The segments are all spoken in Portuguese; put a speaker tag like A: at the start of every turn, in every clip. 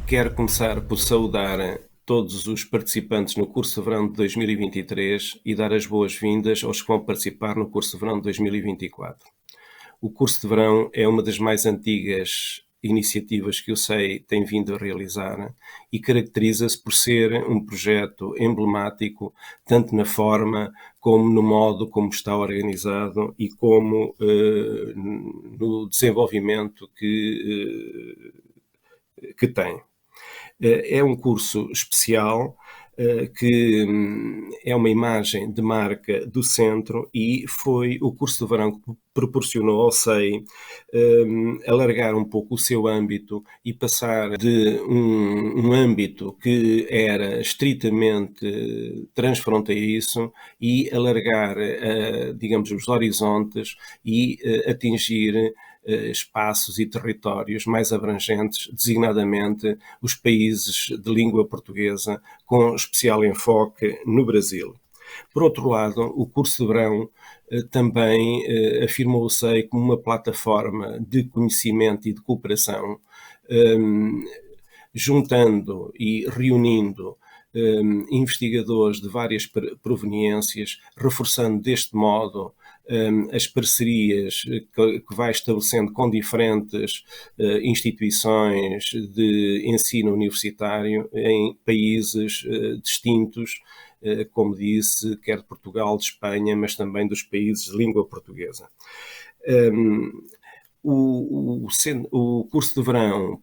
A: Quero começar por saudar todos os participantes no curso de verão de 2023 e dar as boas-vindas aos que vão participar no curso de verão de 2024. O curso de verão é uma das mais antigas iniciativas que o SEI tem vindo a realizar e caracteriza-se por ser um projeto emblemático, tanto na forma como no modo como está organizado e como no desenvolvimento que tem. É um curso especial que é uma imagem de marca do centro e foi o curso de verão que proporcionou ao SEI alargar um pouco o seu âmbito e passar de um âmbito que era estritamente transfronteiriço e alargar, digamos, os horizontes e atingir espaços e territórios mais abrangentes, designadamente os países de língua portuguesa, com especial enfoque no Brasil. Por outro lado, o curso de verão também afirmou o SEI como uma plataforma de conhecimento e de cooperação, juntando e reunindo investigadores de várias proveniências, reforçando deste modo as parcerias que vai estabelecendo com diferentes instituições de ensino universitário em países distintos, como disse, quer de Portugal, de Espanha, mas também dos países de língua portuguesa. O curso de verão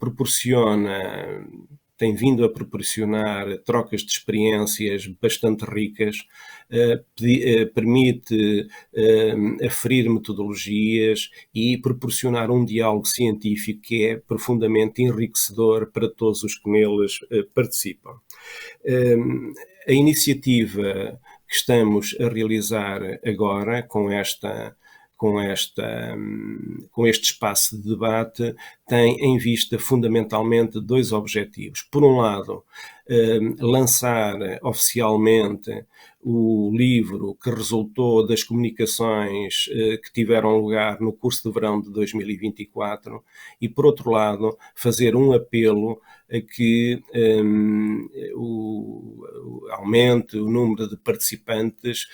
A: tem vindo a proporcionar trocas de experiências bastante ricas, permite aferir metodologias e proporcionar um diálogo científico que é profundamente enriquecedor para todos os que neles participam. A iniciativa que estamos a realizar agora com este espaço de debate tem em vista fundamentalmente dois objetivos. Por um lado, lançar oficialmente o livro que resultou das comunicações que tiveram lugar no curso de verão de 2024 e, por outro lado, fazer um apelo a que aumente o número de participantes,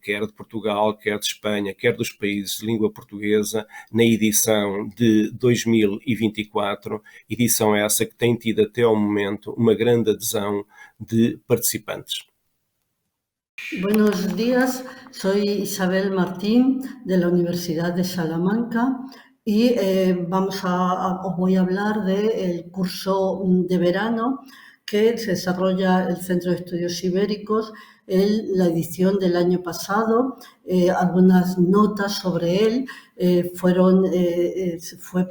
A: quer de Portugal, quer de Espanha, quer dos países de língua portuguesa, na edição de 2024, edição essa que tem tido até ao momento uma grande adesão de participantes.
B: Buenos días, soy Isabel Martín de la Universidad de Salamanca y os voy a hablar del curso de verano que se desarrolla el Centro de Estudios Ibéricos en la edición del año pasado. Algunas notas sobre él fue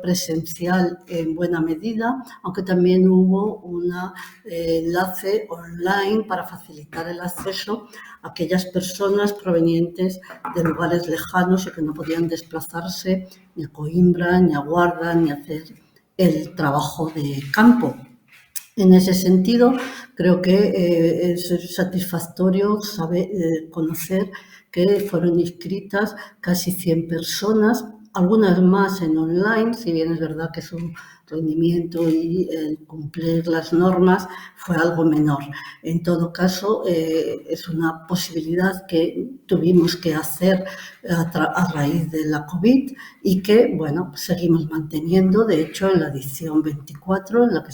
B: presencial en buena medida, aunque también hubo un enlace online para facilitar el acceso a aquellas personas provenientes de lugares lejanos y que no podían desplazarse ni a Coimbra, ni a Guarda, ni a hacer el trabajo de campo. En ese sentido, creo que es satisfactorio conocer que fueron inscritas casi 100 personas, algunas más en online, si bien es verdad que su rendimiento y cumplir las normas fue algo menor. En todo caso, es una posibilidad que tuvimos que hacer a raíz de la COVID y que, bueno, seguimos manteniendo. De hecho, en la edición 24, en la que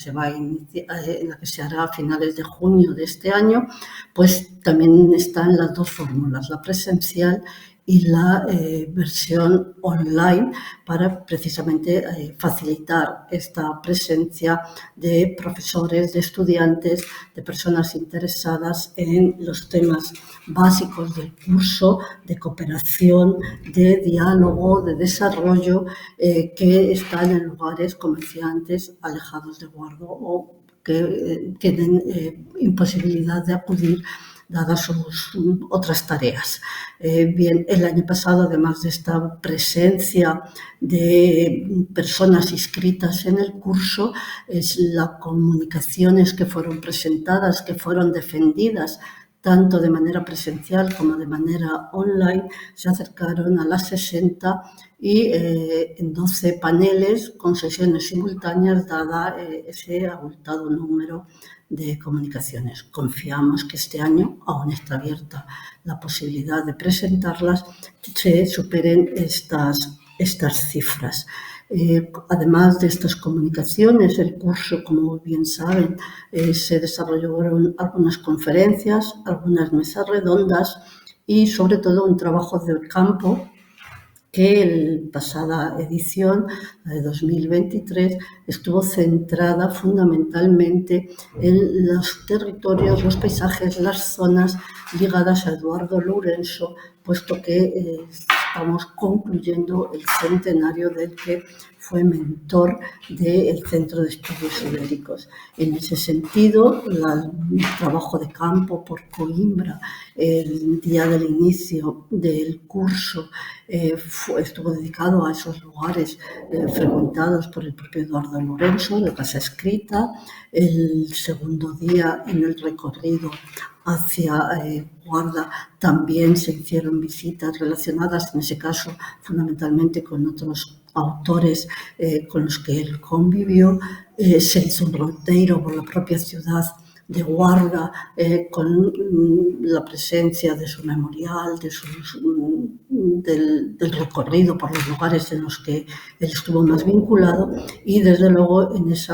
B: se hará a finales de junio de este año, pues también están las dos fórmulas, la presencial y la versión online para precisamente facilitar esta presencia de profesores, de estudiantes, de personas interesadas en los temas básicos del curso, de cooperación, de diálogo, de desarrollo, que están en lugares, como decía antes, alejados de Guardo o que tienen imposibilidad de acudir dadas sus otras tareas. Bien, el año pasado, además de esta presencia de personas inscritas en el curso, las comunicaciones que fueron presentadas, que fueron defendidas tanto de manera presencial como de manera online, se acercaron a las 60 y en 12 paneles con sesiones simultáneas, dada ese abultado número de comunicaciones. Confiamos que este año aún está abierta la posibilidad de presentarlas, se superen estas cifras. Además de estas comunicaciones, el curso, como bien saben, se desarrollaron algunas conferencias, algunas mesas redondas y sobre todo un trabajo de campo que la pasada edición, la de 2023, estuvo centrada fundamentalmente en los territorios, los paisajes, las zonas ligadas a Eduardo Lourenço, puesto que estamos concluyendo el centenario del que fue mentor del Centro de Estudios Ibéricos. En ese sentido, el trabajo de campo por Coimbra, el día del inicio del curso, estuvo dedicado a esos lugares frecuentados por el propio Eduardo Lourenço, de Casa Escrita. El segundo día, en el recorrido hacia Guarda, también se hicieron visitas relacionadas, en ese caso, fundamentalmente con otros autores con los que él convivió. Se hizo un roteiro por la propia ciudad de Guarda, con la presencia de su memorial, del recorrido por los lugares en los que él estuvo más vinculado, y desde luego en ese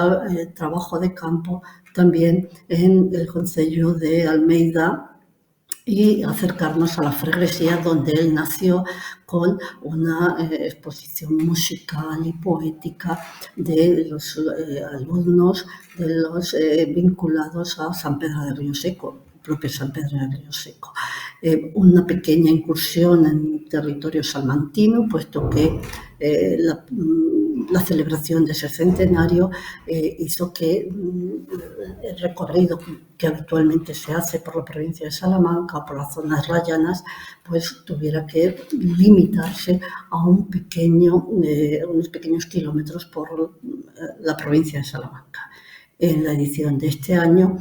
B: trabajo de campo también en el concello de Almeida, y acercarnos a la Freguesía, donde él nació, con una exposición musical y poética de los alumnos de los vinculados a San Pedro de Río Seco, el propio San Pedro de Río Seco. Una pequeña incursión en territorio salmantino, puesto que la celebración de ese centenario hizo que el recorrido que habitualmente se hace por la provincia de Salamanca o por las zonas rayanas, pues tuviera que limitarse a unos pequeños kilómetros por la provincia de Salamanca. En la edición de este año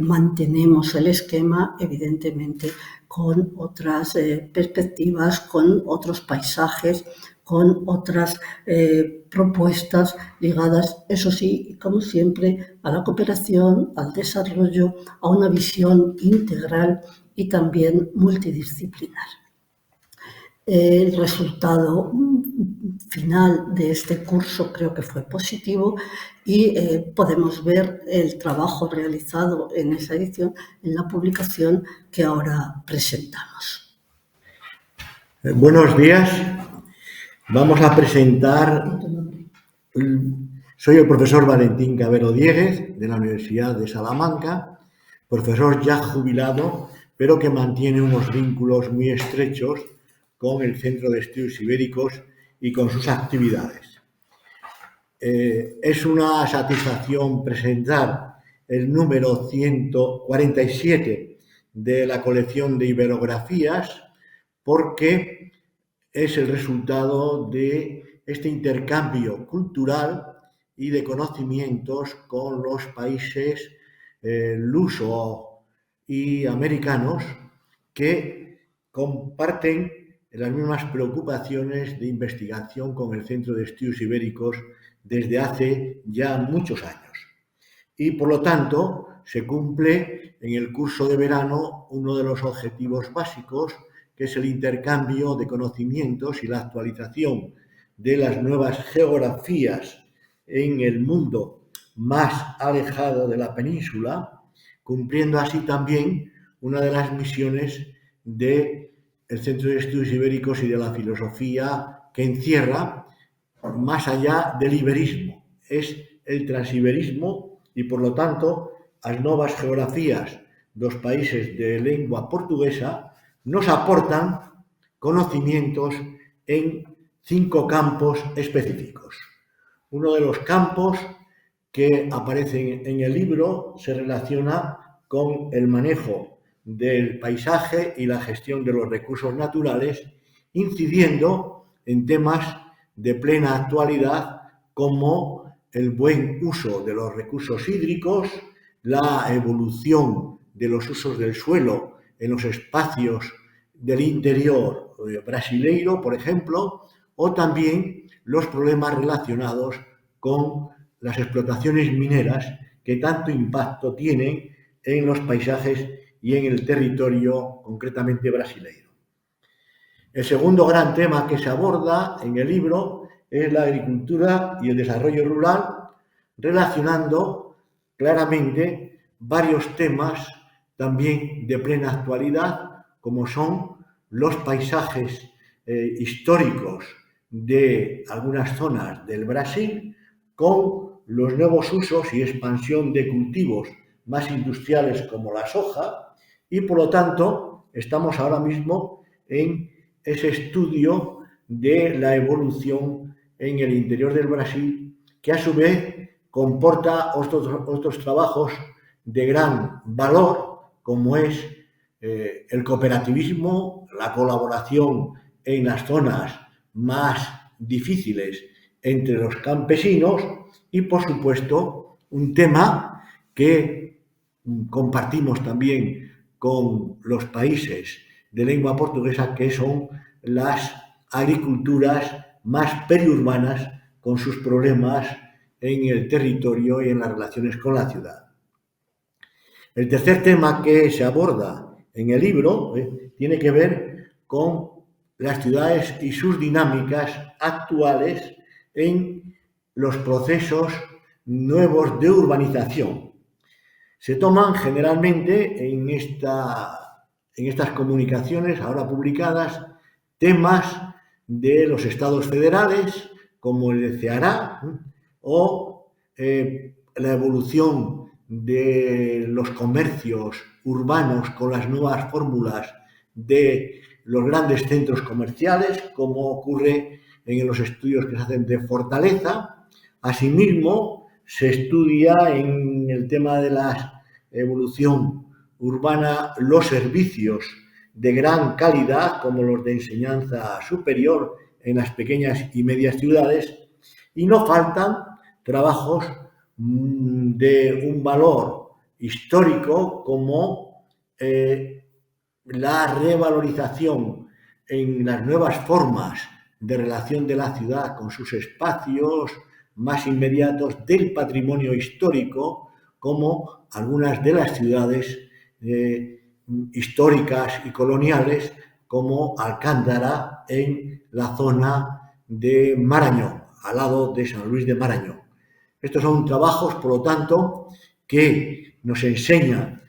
B: mantenemos el esquema, evidentemente, con otras perspectivas, con otros paisajes, con otras propuestas ligadas, eso sí, como siempre, a la cooperación, al desarrollo, a una visión integral y también multidisciplinar. El resultado final de este curso creo que fue positivo y podemos ver el trabajo realizado en esa edición en la publicación que ahora presentamos.
C: Buenos días. Vamos a presentar. Soy el profesor Valentín Cabero Dieguez, de la Universidad de Salamanca, profesor ya jubilado, pero que mantiene unos vínculos muy estrechos con el Centro de Estudios Ibéricos y con sus actividades. Es una satisfacción presentar el número 147 de la colección de iberografías, porque es el resultado de este intercambio cultural y de conocimientos con los países luso y americanos, que comparten las mismas preocupaciones de investigación con el Centro de Estudios Ibéricos desde hace ya muchos años. Y, por lo tanto, se cumple en el curso de verano uno de los objetivos básicos, que es el intercambio de conocimientos y la actualización de las nuevas geografías en el mundo más alejado de la península, cumpliendo así también una de las misiones del Centro de Estudios Ibéricos y de la filosofía, que encierra más allá del iberismo, es el transiberismo, y por lo tanto las nuevas geografías dos países de lengua portuguesa nos aportan conocimientos en 5 campos específicos. Uno de los campos que aparecen en el libro se relaciona con el manejo del paisaje y la gestión de los recursos naturales, incidiendo en temas de plena actualidad como el buen uso de los recursos hídricos, la evolución de los usos del suelo en los espacios del interior brasileiro, por ejemplo, o también los problemas relacionados con las explotaciones mineras que tanto impacto tienen en los paisajes y en el territorio concretamente brasileiro. El segundo gran tema que se aborda en el libro es la agricultura y el desarrollo rural, relacionando claramente varios temas también de plena actualidad, como son los paisajes históricos de algunas zonas del Brasil, con los nuevos usos y expansión de cultivos más industriales como la soja, y por lo tanto estamos ahora mismo en ese estudio de la evolución en el interior del Brasil, que a su vez comporta otros trabajos de gran valor, como es el cooperativismo, la colaboración en las zonas más difíciles entre los campesinos y, por supuesto, un tema que compartimos también con los países de lengua portuguesa, que son las agriculturas más periurbanas, con sus problemas en el territorio y en las relaciones con la ciudad. El tercer tema que se aborda en el libro tiene que ver con las ciudades y sus dinámicas actuales en los procesos nuevos de urbanización. Se toman generalmente en estas comunicaciones ahora publicadas temas de los estados federales, como el de Ceará, o la evolución de los comercios urbanos con las nuevas fórmulas de los grandes centros comerciales, como ocurre en los estudios que se hacen de Fortaleza. Asimismo, se estudia en el tema de la evolución urbana los servicios de gran calidad, como los de enseñanza superior en las pequeñas y medias ciudades, y no faltan trabajos de un valor histórico, como la revalorización en las nuevas formas de relación de la ciudad con sus espacios más inmediatos del patrimonio histórico, como algunas de las ciudades históricas y coloniales, como Alcántara en la zona de Marañón, al lado de San Luis de Marañón. Estos son trabajos, por lo tanto, que nos enseñan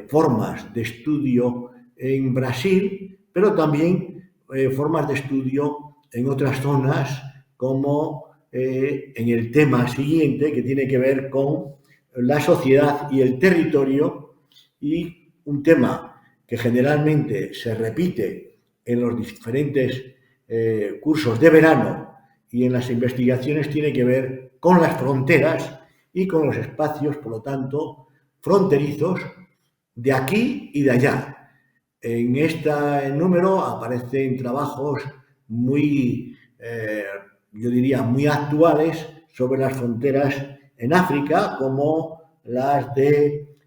C: formas de estudio en Brasil, pero también formas de estudio en otras zonas, como en el tema siguiente, que tiene que ver con la sociedad y el territorio, y un tema que generalmente se repite en los diferentes cursos de verano y en las investigaciones, tiene que ver con las fronteras y con los espacios, por lo tanto, fronterizos de aquí y de allá. En este número aparecen trabajos muy, yo diría, muy actuales sobre las fronteras en África, como las de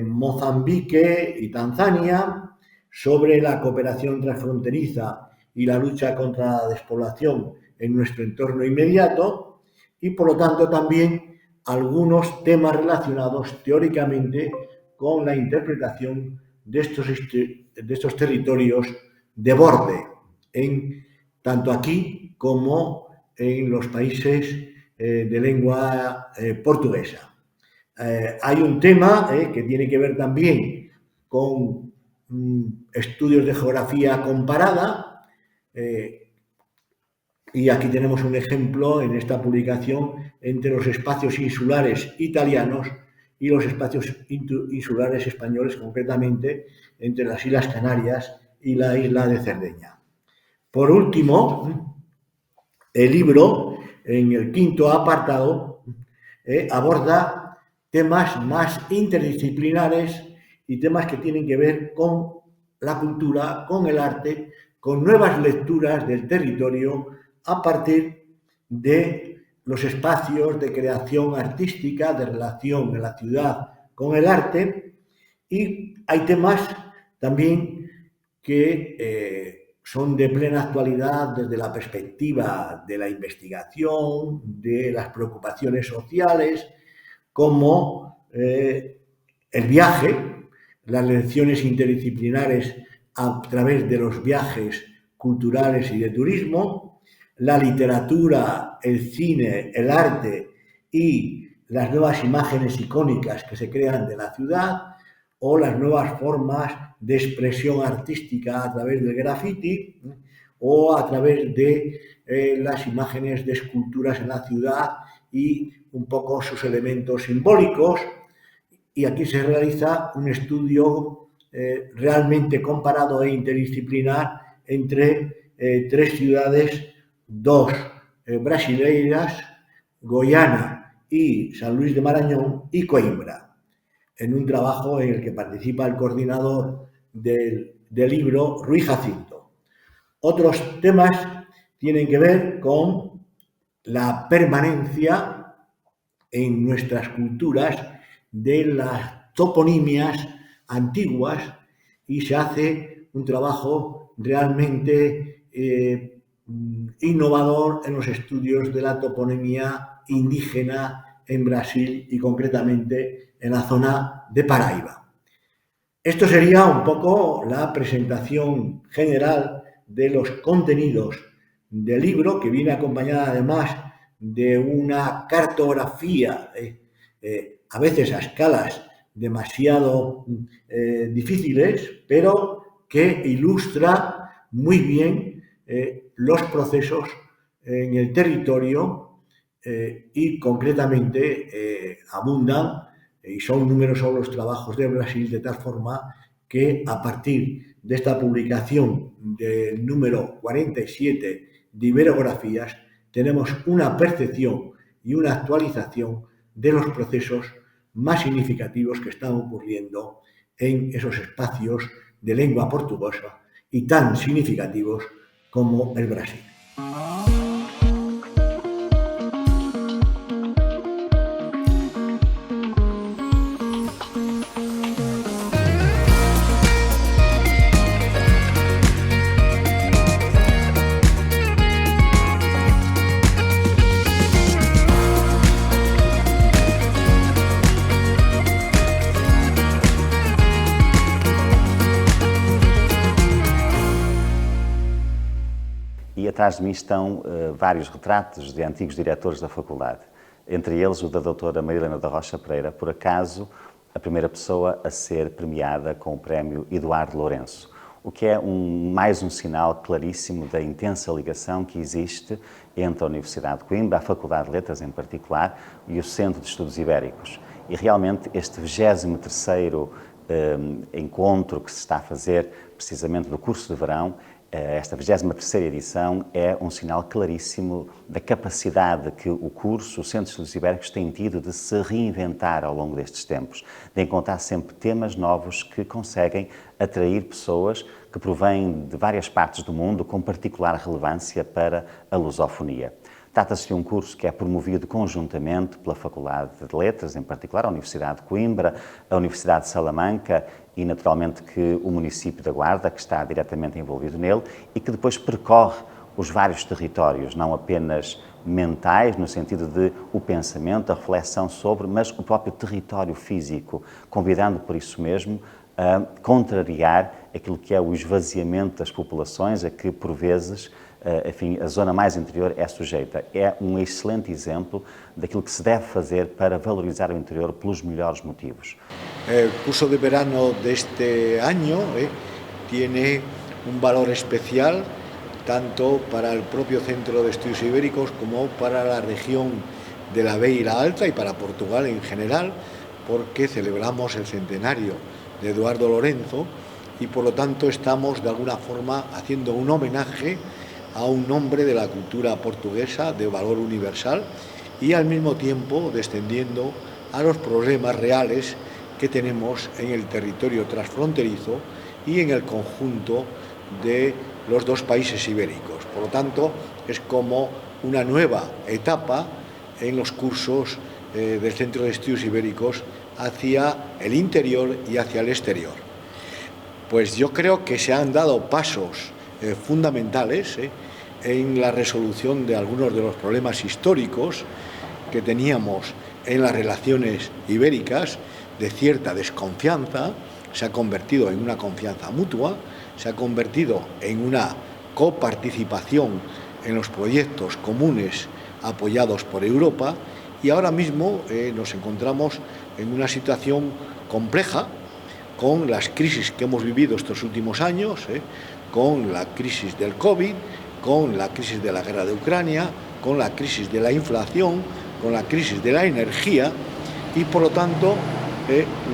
C: Mozambique y Tanzania, sobre la cooperación transfronteriza y la lucha contra la despoblación en nuestro entorno inmediato, y por lo tanto también algunos temas relacionados teóricamente con la interpretación de estos territorios de borde, tanto aquí como en los países de lengua portuguesa. Hay un tema que tiene que ver también con estudios de geografía comparada, y aquí tenemos un ejemplo en esta publicación entre los espacios insulares italianos y los espacios insulares españoles, concretamente entre las Islas Canarias y la isla de Cerdeña. Por último, el libro, en el quinto apartado, aborda temas más interdisciplinares y temas que tienen que ver con la cultura, con el arte, con nuevas lecturas del territorio a partir de los espacios de creación artística, de relación de la ciudad con el arte, y hay temas también que son de plena actualidad desde la perspectiva de la investigación, de las preocupaciones sociales, como el viaje, las lecciones interdisciplinares a través de los viajes culturales y de turismo, la literatura, el cine, el arte y las nuevas imágenes icónicas que se crean de la ciudad, o las nuevas formas de expresión artística a través del graffiti o a través de las imágenes de esculturas en la ciudad y un poco sus elementos simbólicos. Y aquí se realiza un estudio realmente comparado e interdisciplinar entre 3 ciudades, 2 brasileiras, Goiânia y San Luis de Marañón y Coimbra, en un trabajo en el que participa el coordinador del libro, Ruiz Jacinto. Otros temas tienen que ver con la permanencia en nuestras culturas de las toponimias antiguas, y se hace un trabajo realmente innovador en los estudios de la toponimia indígena en Brasil y concretamente en la zona de Paraíba. Esto sería un poco la presentación general de los contenidos del libro, que viene acompañada además de una cartografía, a veces a escalas demasiado difíciles, pero que ilustra muy bien los procesos en el territorio y concretamente abundan y son numerosos los trabajos de Brasil, de tal forma que a partir de esta publicación del número 47 de Iberografías tenemos una percepción y una actualización de los procesos más significativos que están ocurriendo en esos espacios de lengua portuguesa y tan significativos como el Brasil.
D: Atrás de mim estão vários retratos de antigos diretores da faculdade, entre eles o da doutora Marilena da Rocha Pereira, por acaso a primeira pessoa a ser premiada com o prémio Eduardo Lourenço, o que é mais um sinal claríssimo da intensa ligação que existe entre a Universidade de Coimbra, a Faculdade de Letras em particular, e o Centro de Estudos Ibéricos. E realmente este 23º encontro que se está a fazer precisamente do curso de verão, esta 23ª edição, é um sinal claríssimo da capacidade que o curso, o Centro de Estudos Ibéricos, tem tido de se reinventar ao longo destes tempos, de encontrar sempre temas novos que conseguem atrair pessoas que provêm de várias partes do mundo com particular relevância para a lusofonia. Trata-se de um curso que é promovido conjuntamente pela Faculdade de Letras, em particular a Universidade de Coimbra, a Universidade de Salamanca e, naturalmente, que o município da Guarda, que está diretamente envolvido nele e que depois percorre os vários territórios, não apenas mentais, no sentido de o pensamento, a reflexão sobre, mas o próprio território físico, convidando por isso mesmo a contrariar aquilo que é o esvaziamento das populações, a que, por vezes, enfim, a zona mais interior é sujeita. É um excelente exemplo daquilo que se deve fazer para valorizar o interior pelos melhores motivos.
C: El curso de verano de este año tiene un valor especial tanto para el propio Centro de Estudios Ibéricos como para la región de la Beira Alta y para Portugal en general, porque celebramos el centenario de Eduardo Lourenço y por lo tanto estamos de alguna forma haciendo un homenaje a un hombre de la cultura portuguesa de valor universal y al mismo tiempo descendiendo a los problemas reales que tenemos en el territorio transfronterizo y en el conjunto de los dos países ibéricos. Por lo tanto, es como una nueva etapa en los cursos del Centro de Estudios Ibéricos hacia el interior y hacia el exterior. pues yo creo que se han dado pasos fundamentales en la resolución de algunos de los problemas históricos que teníamos en las relaciones ibéricas, de cierta desconfianza. Se ha convertido en una confianza mutua, se ha convertido en una coparticipación en los proyectos comunes apoyados por Europa, y ahora mismo nos encontramos en una situación compleja con las crisis que hemos vivido estos últimos años, con la crisis del COVID, con la crisis de la guerra de Ucrania, con la crisis de la inflación, con la crisis de la energía, y por lo tanto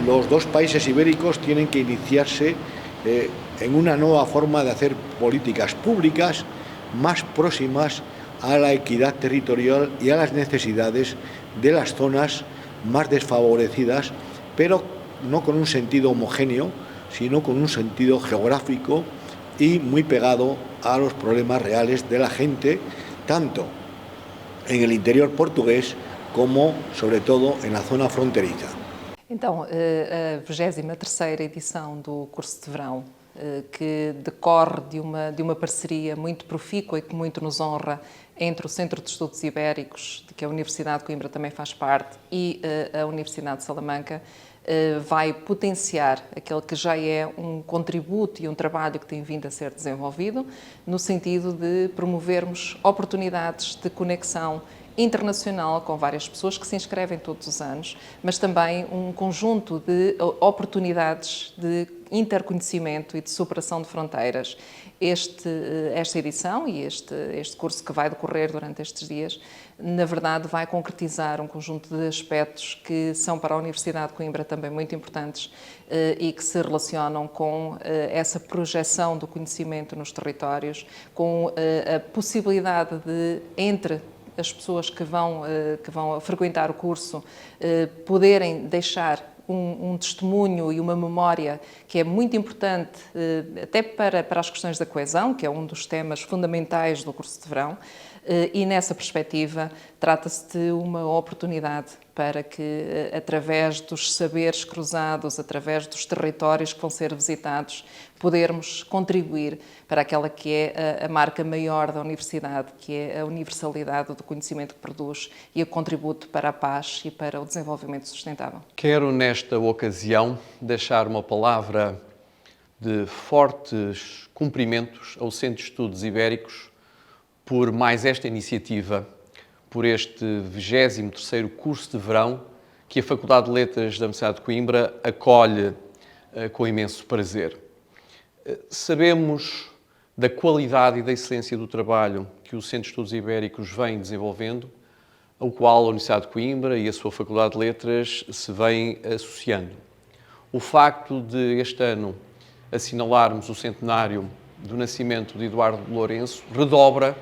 C: los dos países ibéricos tienen que iniciarse en una nueva forma de hacer políticas públicas más próximas a la equidad territorial y a las necesidades de las zonas más desfavorecidas, pero no con un sentido homogéneo, sino con un sentido geográfico y muy pegado a los problemas reales de la gente, tanto en el interior portugués como, sobre todo, en la zona fronteriza.
E: Então, a 23ª edição do curso de verão, que decorre de uma parceria muito profícua e que muito nos honra entre o Centro de Estudos Ibéricos, de que a Universidade de Coimbra também faz parte, e a Universidade de Salamanca, vai potenciar aquele que já é um contributo e um trabalho que tem vindo a ser desenvolvido, no sentido de promovermos oportunidades de conexão internacional com várias pessoas que se inscrevem todos os anos, mas também um conjunto de oportunidades de interconhecimento e de superação de fronteiras. Esta edição e este curso que vai decorrer durante estes dias, na verdade, vai concretizar um conjunto de aspectos que são para a Universidade de Coimbra também muito importantes e que se relacionam com essa projeção do conhecimento nos territórios, com a possibilidade de, entre as pessoas que vão frequentar o curso, poderem deixar um testemunho e uma memória que é muito importante até para as questões da coesão, que é um dos temas fundamentais do curso de verão, e nessa perspectiva trata-se de uma oportunidade para que, através dos saberes cruzados, através dos territórios que vão ser visitados, podermos contribuir para aquela que é a marca maior da universidade, que é a universalidade do conhecimento que produz e o contributo para a paz e para o desenvolvimento sustentável.
F: Quero, nesta ocasião, deixar uma palavra de fortes cumprimentos ao Centro de Estudos Ibéricos por mais esta iniciativa, por este 23º curso de verão que a Faculdade de Letras da Universidade de Coimbra acolhe com imenso prazer. Sabemos da qualidade e da excelência do trabalho que o Centro de Estudos Ibéricos vem desenvolvendo, ao qual a Universidade de Coimbra e a sua Faculdade de Letras se vêm associando. O facto de este ano assinalarmos o centenário do nascimento de Eduardo Lourenço redobra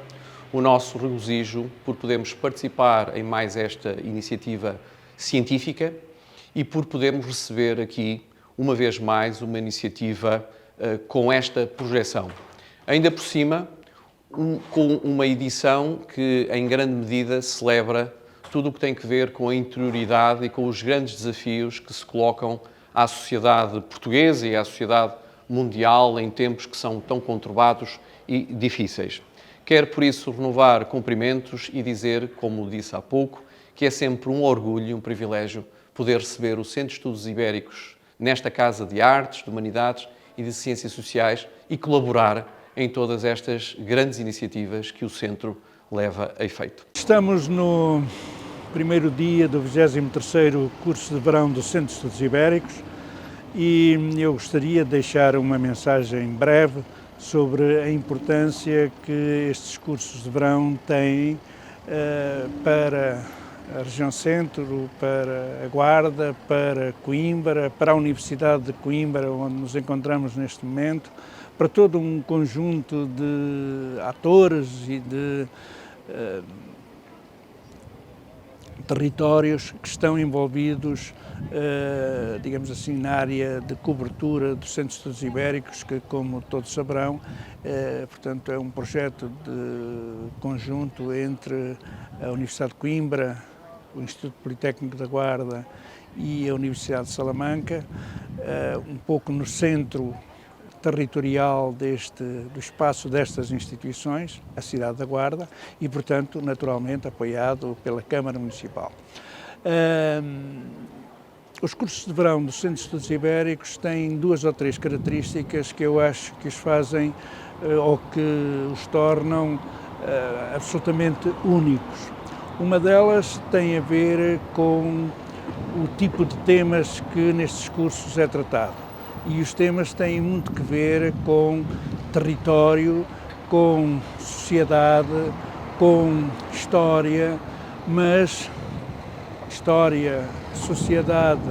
F: o nosso regozijo por podermos participar em mais esta iniciativa científica e por podermos receber aqui, uma vez mais, uma iniciativa com esta projeção. Ainda por cima, com uma edição que, em grande medida, celebra tudo o que tem que ver com a interioridade e com os grandes desafios que se colocam à sociedade portuguesa e à sociedade mundial em tempos que são tão conturbados e difíceis. Quero, por isso, renovar cumprimentos e dizer, como disse há pouco, que é sempre um orgulho e um privilégio poder receber o Centro de Estudos Ibéricos nesta Casa de Artes, de Humanidades e de Ciências Sociais e colaborar em todas estas grandes iniciativas que o Centro leva a efeito.
G: Estamos no primeiro dia do 23º curso de verão do Centro de Estudos Ibéricos e eu gostaria de deixar uma mensagem breve sobre a importância que estes cursos de verão têm para a região centro, para a Guarda, para Coimbra, para a Universidade de Coimbra, onde nos encontramos neste momento, para todo um conjunto de atores e de territórios que estão envolvidos, digamos assim, na área de cobertura do Centro de Estudos Ibéricos, que, como todos saberão, portanto, é um projeto de conjunto entre a Universidade de Coimbra, o Instituto Politécnico da Guarda e a Universidade de Salamanca, um pouco no centro territorial do espaço destas instituições, a cidade da Guarda, e, portanto, naturalmente apoiado pela Câmara Municipal. Os cursos de verão do Centro de Estudos Ibéricos têm 2 ou 3 características que eu acho que os fazem ou que os tornam absolutamente únicos. Uma delas tem a ver com o tipo de temas que nestes cursos é tratado. E os temas têm muito que ver com território, com sociedade, com história, mas história, sociedade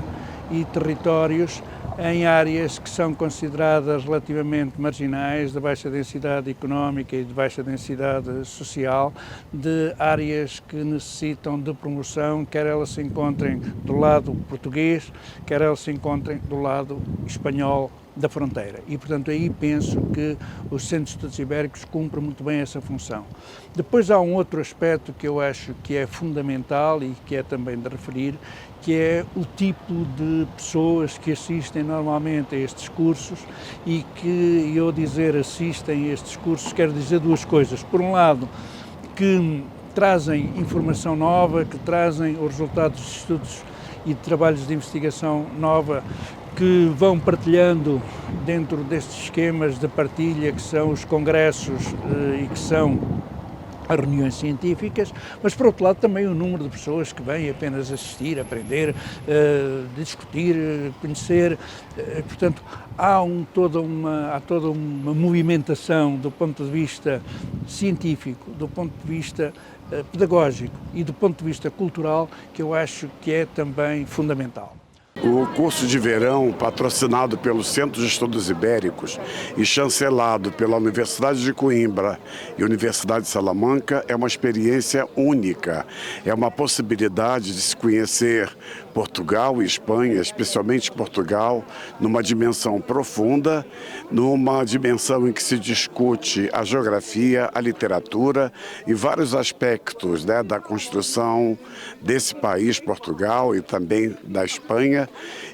G: e territórios em áreas que são consideradas relativamente marginais, de baixa densidade económica e de baixa densidade social, de áreas que necessitam de promoção, quer elas se encontrem do lado português, quer elas se encontrem do lado espanhol da fronteira. E, portanto, aí penso que o Centro de Estudos Ibéricos cumpre muito bem essa função. Depois há um outro aspecto que eu acho que é fundamental e que é também de referir, que é o tipo de pessoas que assistem normalmente a estes cursos e que, eu dizer assistem a estes cursos, quero dizer 2 coisas. Por um lado, que trazem informação nova, que trazem os resultados de estudos e de trabalhos de investigação nova, que vão partilhando dentro destes esquemas de partilha que são os congressos e que são as reuniões científicas, mas por outro lado também o número de pessoas que vêm apenas assistir, aprender, discutir, conhecer, portanto há toda uma movimentação do ponto de vista científico, do ponto de vista pedagógico e do ponto de vista cultural que eu acho que é também fundamental.
H: O curso de verão, patrocinado pelo Centro de Estudos Ibéricos e chancelado pela Universidade de Coimbra e Universidade de Salamanca, é uma experiência única. É uma possibilidade de se conhecer Portugal e Espanha, especialmente Portugal, numa dimensão profunda, numa dimensão em que se discute a geografia, a literatura e vários aspectos, né, da construção desse país, Portugal, e também da Espanha.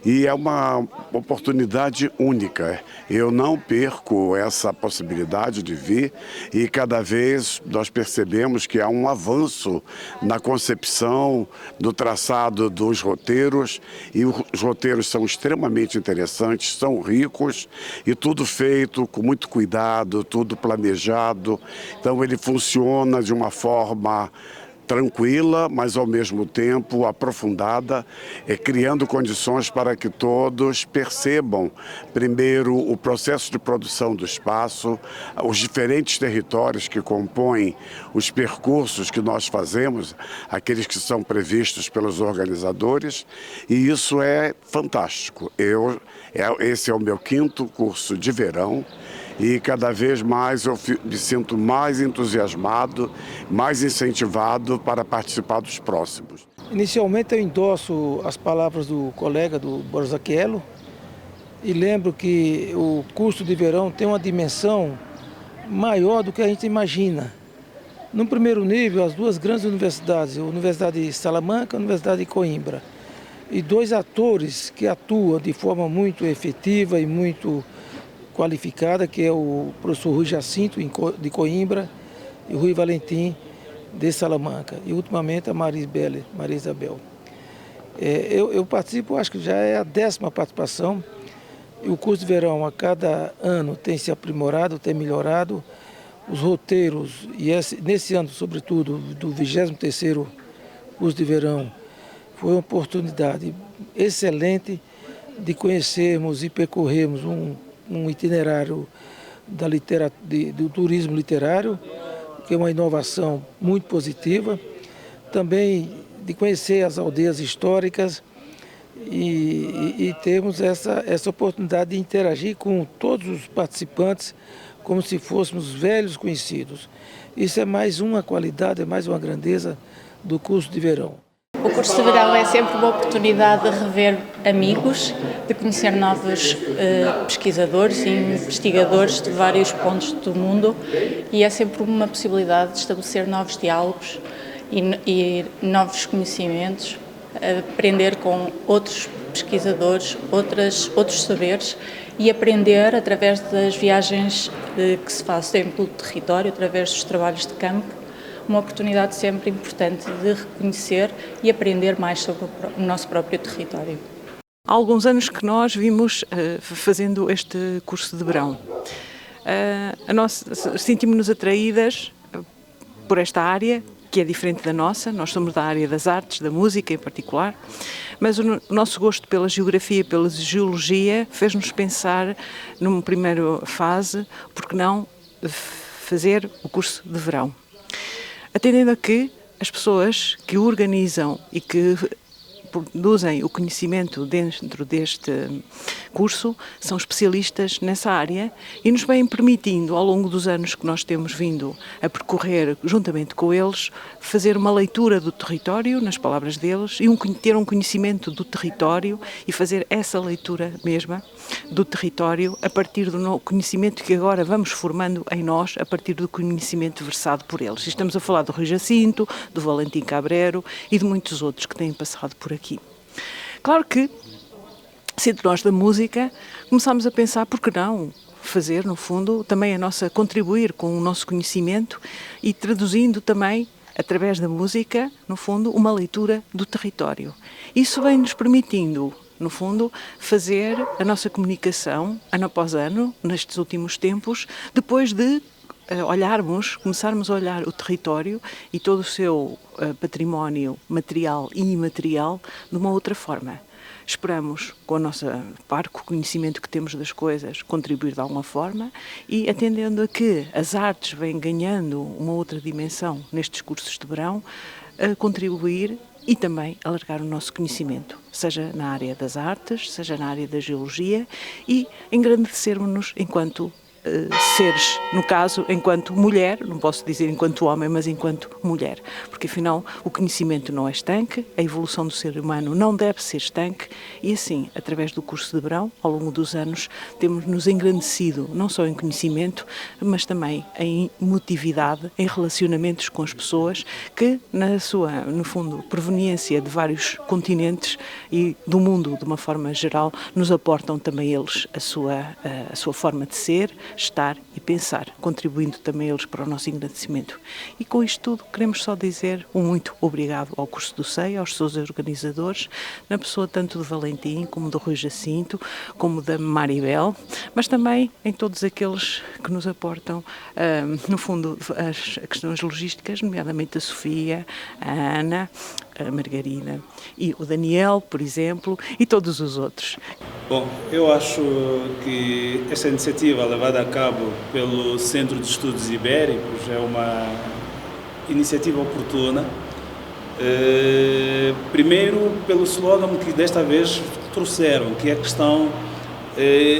H: E é uma oportunidade única. Eu não perco essa possibilidade de vir e cada vez nós percebemos que há um avanço na concepção do traçado dos roteiros, e os roteiros são extremamente interessantes, são ricos e tudo feito com muito cuidado, tudo planejado. Então ele funciona de uma forma tranquila, mas ao mesmo tempo aprofundada, criando condições para que todos percebam, primeiro, o processo de produção do espaço, os diferentes territórios que compõem os percursos que nós fazemos, aqueles que são previstos pelos organizadores, e isso é fantástico. Esse é o meu 5º curso de verão, e cada vez mais eu me sinto mais entusiasmado, mais incentivado para participar dos próximos.
I: Inicialmente eu endosso as palavras do colega, do Borzacchiello, e lembro que o curso de verão tem uma dimensão maior do que a gente imagina. No primeiro nível, as 2 grandes universidades, a Universidade de Salamanca e a Universidade de Coimbra, e 2 atores que atuam de forma muito efetiva e muito qualificada, que é o professor Rui Jacinto, de Coimbra, e o Rui Valentim, de Salamanca, e ultimamente a Maria Isabel. Eu participo, acho que já é a 10ª participação, e o curso de verão a cada ano tem se aprimorado, tem melhorado, os roteiros, e nesse ano, sobretudo, do 23º curso de verão, foi uma oportunidade excelente de conhecermos e percorrermos um itinerário do turismo literário, que é uma inovação muito positiva, também de conhecer as aldeias históricas e termos essa oportunidade de interagir com todos os participantes como se fôssemos velhos conhecidos. Isso é mais uma qualidade, é mais uma grandeza do curso de verão.
J: O curso de verão é sempre uma oportunidade de rever amigos, de conhecer novos pesquisadores e investigadores de vários pontos do mundo, e é sempre uma possibilidade de estabelecer novos diálogos e novos conhecimentos, aprender com outros pesquisadores, outros saberes e aprender através das viagens que se fazem pelo território, através dos trabalhos de campo, uma oportunidade sempre importante de reconhecer e aprender mais sobre o nosso próprio território.
K: Há alguns anos que nós vimos fazendo este curso de verão. Sentimos-nos atraídas por esta área, que é diferente da nossa. Nós somos da área das artes, da música em particular, mas o nosso gosto pela geografia, pela geologia, fez-nos pensar, numa primeira fase, por que não fazer o curso de verão. Atendendo a que as pessoas que organizam e que produzem o conhecimento dentro deste curso são especialistas nessa área e nos vêm permitindo, ao longo dos anos que nós temos vindo a percorrer juntamente com eles, fazer uma leitura do território, nas palavras deles, e ter um conhecimento do território e fazer essa leitura mesma do território a partir do conhecimento que agora vamos formando em nós, a partir do conhecimento versado por eles. E estamos a falar do Rui Jacinto, do Valentim Cabreiro e de muitos outros que têm passado por aqui. Claro que, sendo nós da música, começámos a pensar por que não fazer, no fundo, também contribuir com o nosso conhecimento e traduzindo também, através da música, no fundo, uma leitura do território. Isso vem-nos permitindo, no fundo, fazer a nossa comunicação, ano após ano, nestes últimos tempos, depois de começarmos a olhar o território e todo o seu património material e imaterial de uma outra forma. Esperamos, com a nossa parte, com o conhecimento que temos das coisas, contribuir de alguma forma e, atendendo a que as artes vêm ganhando uma outra dimensão nestes cursos de verão, a contribuir e também alargar o nosso conhecimento, seja na área das artes, seja na área da geologia, e engrandecermos-nos enquanto seres, no caso, enquanto mulher, não posso dizer enquanto homem, mas enquanto mulher, porque afinal o conhecimento não é estanque, a evolução do ser humano não deve ser estanque e assim, através do curso de verão, ao longo dos anos, temos-nos engrandecido, não só em conhecimento, mas também em emotividade, em relacionamentos com as pessoas que, na sua, no fundo, proveniência de vários continentes e do mundo de uma forma geral, nos aportam também eles a sua forma de ser, estar e pensar, contribuindo também eles para o nosso engrandecimento. E com isto tudo queremos só dizer um muito obrigado ao curso do SEI, aos seus organizadores, na pessoa tanto do Valentim, como do Rui Jacinto, como da Maribel, mas também em todos aqueles que nos aportam, no fundo, as questões logísticas, nomeadamente a Sofia, a Ana, a Margarida e o Daniel, por exemplo, e todos os outros.
L: Bom, eu acho que esta iniciativa levada a cabo pelo Centro de Estudos Ibéricos é uma iniciativa oportuna. Primeiro, pelo slogan que desta vez trouxeram, que é a questão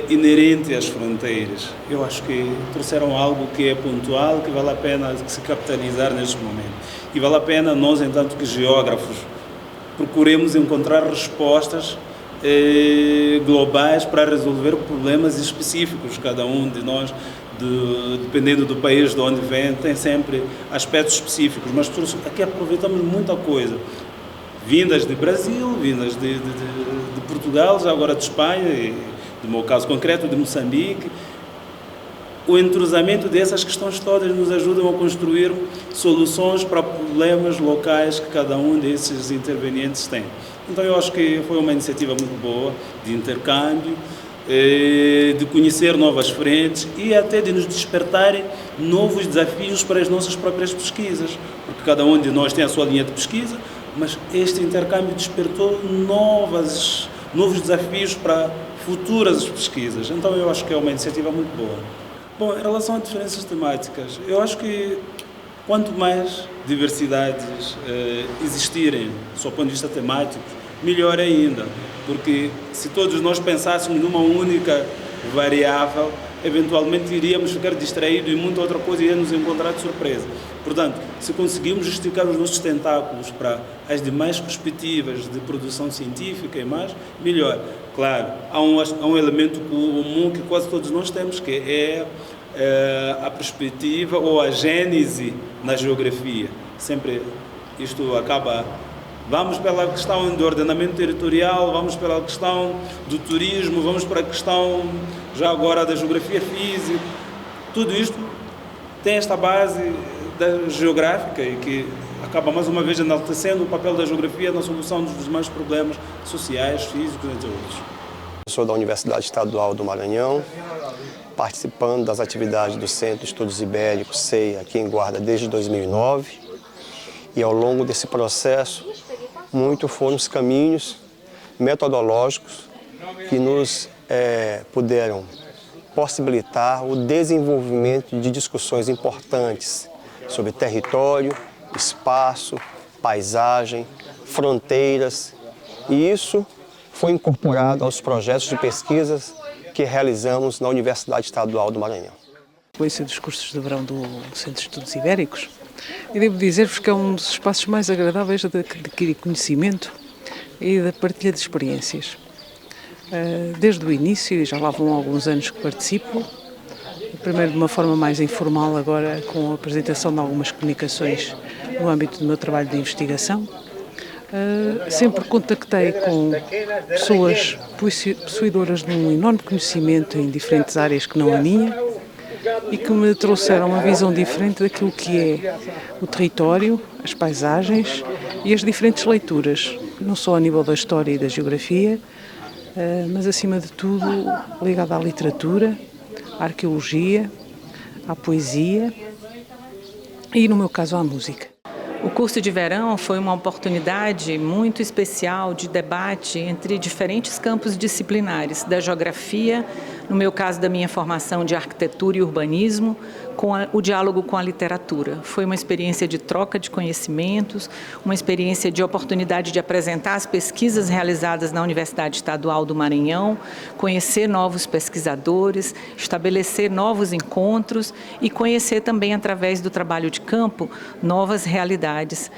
L: inerente às fronteiras. Eu acho que trouxeram algo que é pontual, que vale a pena se capitalizar neste momento. E vale a pena nós, enquanto que geógrafos, procuremos encontrar respostas globais para resolver problemas específicos. Cada um de nós, dependendo do país de onde vem, tem sempre aspectos específicos, mas aqui aproveitamos muita coisa. Vindas de Brasil, vindas de Portugal, já agora de Espanha, e, no meu caso concreto, de Moçambique. O entrosamento dessas questões todas nos ajudam a construir soluções para problemas locais que cada um desses intervenientes tem. Então eu acho que foi uma iniciativa muito boa de intercâmbio, de conhecer novas frentes e até de nos despertarem novos desafios para as nossas próprias pesquisas, porque cada um de nós tem a sua linha de pesquisa, mas este intercâmbio despertou novos desafios para futuras pesquisas. Então eu acho que é uma iniciativa muito boa. Bom, em relação a diferenças temáticas, eu acho que quanto mais diversidades existirem, do seu ponto de vista temático, melhor ainda, porque se todos nós pensássemos numa única variável, eventualmente iríamos ficar distraídos e muita outra coisa ia nos encontrar de surpresa. Portanto, se conseguirmos esticar os nossos tentáculos para as demais perspectivas de produção científica e mais, melhor. Claro, há um elemento comum que quase todos nós temos, que é a perspectiva ou a gênese na geografia. Sempre isto acaba vamos pela questão do ordenamento territorial, vamos pela questão do turismo, vamos para a questão já agora da geografia física. Tudo isto tem esta base geográfica e que acaba mais uma vez enaltecendo o papel da geografia na solução dos demais problemas sociais, físicos, entre outros.
M: Eu sou da Universidade Estadual do Maranhão, participando das atividades do Centro de Estudos Ibéricos, CEI, aqui em Guarda desde 2009. E ao longo desse processo, muito foram os caminhos metodológicos que nos puderam possibilitar o desenvolvimento de discussões importantes sobre território, espaço, paisagem, fronteiras. E isso foi incorporado aos projetos de pesquisas que realizamos na Universidade Estadual do Maranhão.
K: Na sequência dos cursos de verão do Centro de Estudos Ibéricos, eu devo dizer-vos que é um dos espaços mais agradáveis de adquirir conhecimento e da partilha de experiências. Desde o início, já lá vão alguns anos que participo, primeiro de uma forma mais informal, agora com a apresentação de algumas comunicações no âmbito do meu trabalho de investigação. Sempre contactei com pessoas possuidoras de um enorme conhecimento em diferentes áreas que não a minha e que me trouxeram uma visão diferente daquilo que é o território, as paisagens e as diferentes leituras, não só a nível da história e da geografia, mas acima de tudo ligada à literatura, à arqueologia, à poesia e, no meu caso, à música.
N: O curso de verão foi uma oportunidade muito especial de debate entre diferentes campos disciplinares, da geografia, no meu caso da minha formação de arquitetura e urbanismo, com o diálogo com a literatura. Foi uma experiência de troca de conhecimentos, uma experiência de oportunidade de apresentar as pesquisas realizadas na Universidade Estadual do Maranhão, conhecer novos pesquisadores, estabelecer novos encontros e conhecer também, através do trabalho de campo, novas realidades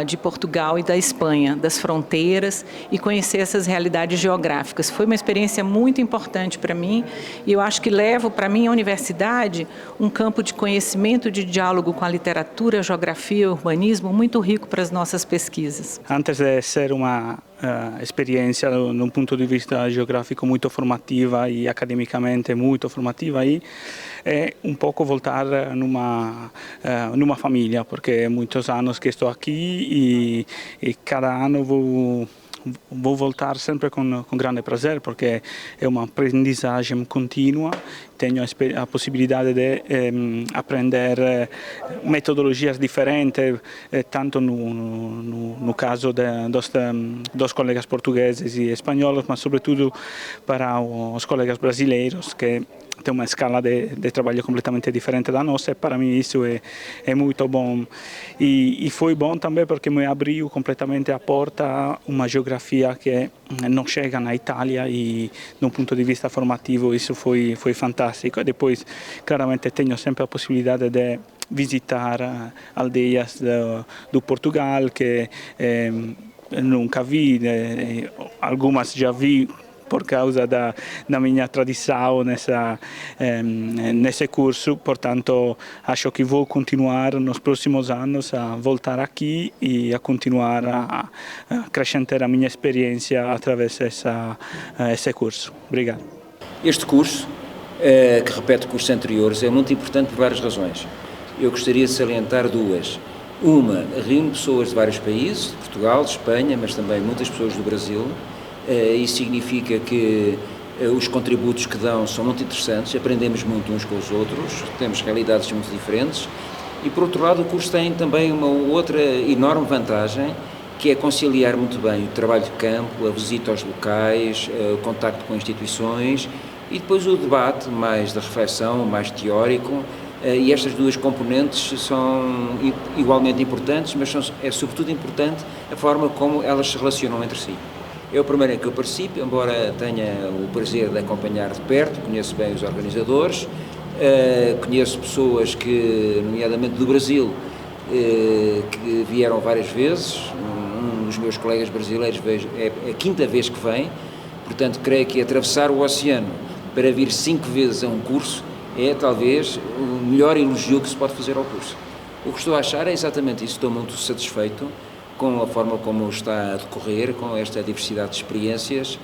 N: de Portugal e da Espanha, das fronteiras, e conhecer essas realidades geográficas. Foi uma experiência muito importante para mim e eu acho que levo para mim a universidade um campo de conhecimento, de diálogo com a literatura, geografia e urbanismo muito rico para as nossas pesquisas.
O: Antes de ser uma experiência, num ponto de vista geográfico, muito formativa e academicamente muito formativa, é um pouco voltar numa família, porque é muitos anos que estou aqui e cada ano vou voltar sempre com grande prazer, porque é uma aprendizagem contínua. Tenho a possibilidade de aprender metodologias diferentes, tanto no caso dos colegas portugueses e espanhóis, mas sobretudo para os colegas brasileiros, que tem uma escala de trabalho completamente diferente da nossa, e para mim isso é muito bom. E foi bom também porque me abriu completamente a porta a uma geografia que não chega na Itália, e, de um ponto de vista formativo, isso foi fantástico. E depois, claramente, tenho sempre a possibilidade de visitar aldeias do Portugal que nunca vi, algumas já vi por causa da minha tradição nesse curso. Portanto, acho que vou continuar nos próximos anos a voltar aqui e a continuar a acrescentar a minha experiência através desse curso. Obrigado.
P: Este curso, que repete cursos anteriores, é muito importante por várias razões. Eu gostaria de salientar duas. Uma, reúne pessoas de vários países, de Portugal, de Espanha, mas também muitas pessoas do Brasil. Isso significa que os contributos que dão são muito interessantes, aprendemos muito uns com os outros, temos realidades muito diferentes e, por outro lado, o curso tem também uma outra enorme vantagem, que é conciliar muito bem o trabalho de campo, a visita aos locais, o contacto com instituições e depois o debate mais da reflexão, mais teórico, e estas duas componentes são igualmente importantes, mas é sobretudo importante a forma como elas se relacionam entre si. É o primeiro em que eu participo, embora tenha o prazer de acompanhar de perto, conheço bem os organizadores, conheço pessoas que, nomeadamente do Brasil, que vieram várias vezes. Um dos meus colegas brasileiros é a quinta vez que vem, portanto creio que atravessar o oceano para vir 5 vezes a um curso é talvez o melhor elogio que se pode fazer ao curso. O que estou a achar é exatamente isso, estou muito satisfeito com a forma como está a decorrer, com esta diversidade de experiências,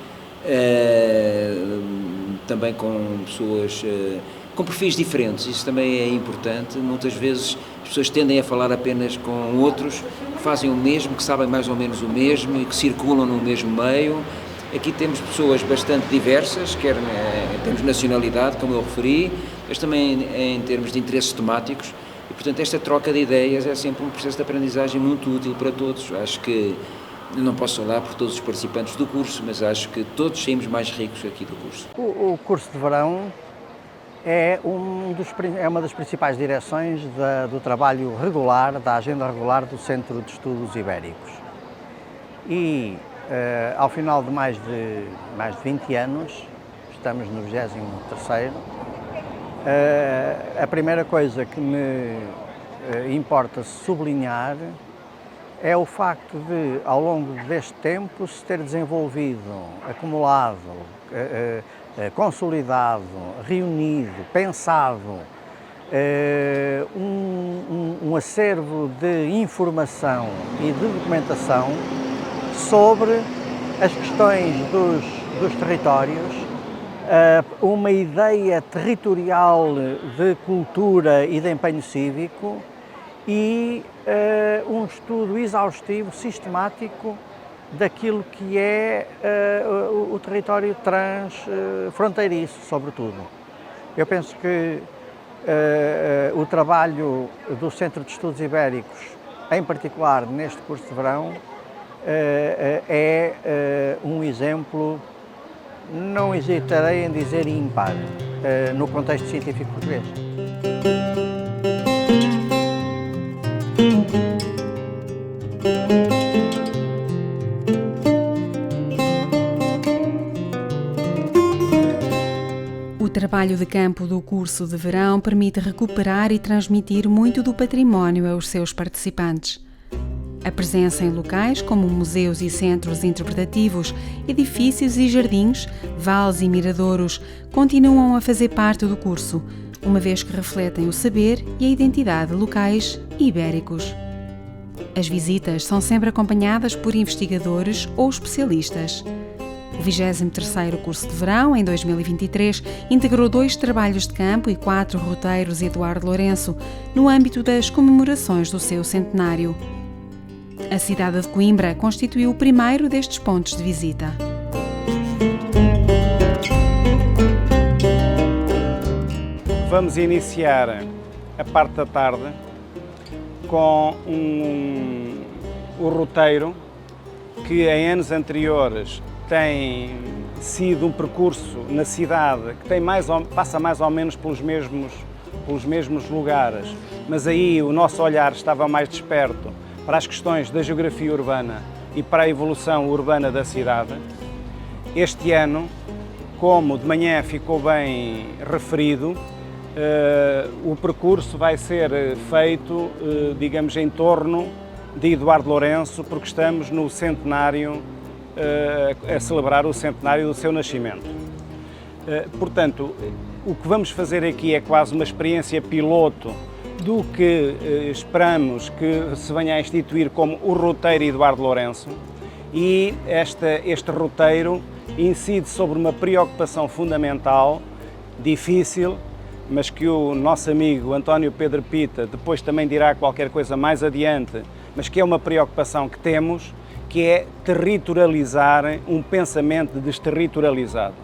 P: também com pessoas com perfis diferentes. Isso também é importante. Muitas vezes as pessoas tendem a falar apenas com outros que fazem o mesmo, que sabem mais ou menos o mesmo e que circulam no mesmo meio. Aqui temos pessoas bastante diversas, quer em termos de nacionalidade, como eu referi, mas também em termos de interesses temáticos. E, portanto, esta troca de ideias é sempre um processo de aprendizagem muito útil para todos. Acho que, não posso falar por todos os participantes do curso, mas acho que todos saímos mais ricos aqui do curso.
Q: O curso de verão é uma das principais direções do trabalho regular, da agenda regular do Centro de Estudos Ibéricos. E, ao final de mais de 20 anos, estamos no 23º, a primeira coisa que me importa sublinhar é o facto de, ao longo deste tempo, se ter desenvolvido, acumulado, consolidado, reunido, pensado um acervo de informação e de documentação sobre as questões dos territórios, uma ideia territorial de cultura e de empenho cívico e um estudo exaustivo, sistemático, daquilo que é o território transfronteiriço, sobretudo. Eu penso que o trabalho do Centro de Estudos Ibéricos, em particular neste curso de verão, é um exemplo, não hesitarei em dizer ímpar, no contexto científico português.
R: O trabalho de campo do curso de verão permite recuperar e transmitir muito do património aos seus participantes. A presença em locais como museus e centros interpretativos, edifícios e jardins, vales e miradouros continuam a fazer parte do curso, uma vez que refletem o saber e a identidade locais e ibéricos. As visitas são sempre acompanhadas por investigadores ou especialistas. O 23º curso de verão, em 2023, integrou 2 trabalhos de campo e 4 roteiros Eduardo Lourenço, no âmbito das comemorações do seu centenário. A cidade de Coimbra constituiu o primeiro destes pontos de visita.
G: Vamos iniciar a parte da tarde com o roteiro que em anos anteriores tem sido um percurso na cidade que passa mais ou menos pelos mesmos lugares, mas aí o nosso olhar estava mais desperto para as questões da geografia urbana e para a evolução urbana da cidade. Este ano, como de manhã ficou bem referido, o percurso vai ser feito, digamos, em torno de Eduardo Lourenço, porque estamos no centenário, a celebrar o centenário do seu nascimento. Portanto, o que vamos fazer aqui é quase uma experiência piloto do que esperamos que se venha a instituir como o roteiro Eduardo Lourenço, e este roteiro incide sobre uma preocupação fundamental, difícil, mas que o nosso amigo António Pedro Pita depois também dirá qualquer coisa mais adiante, mas que é uma preocupação que temos, que é territorializar um pensamento desterritorializado.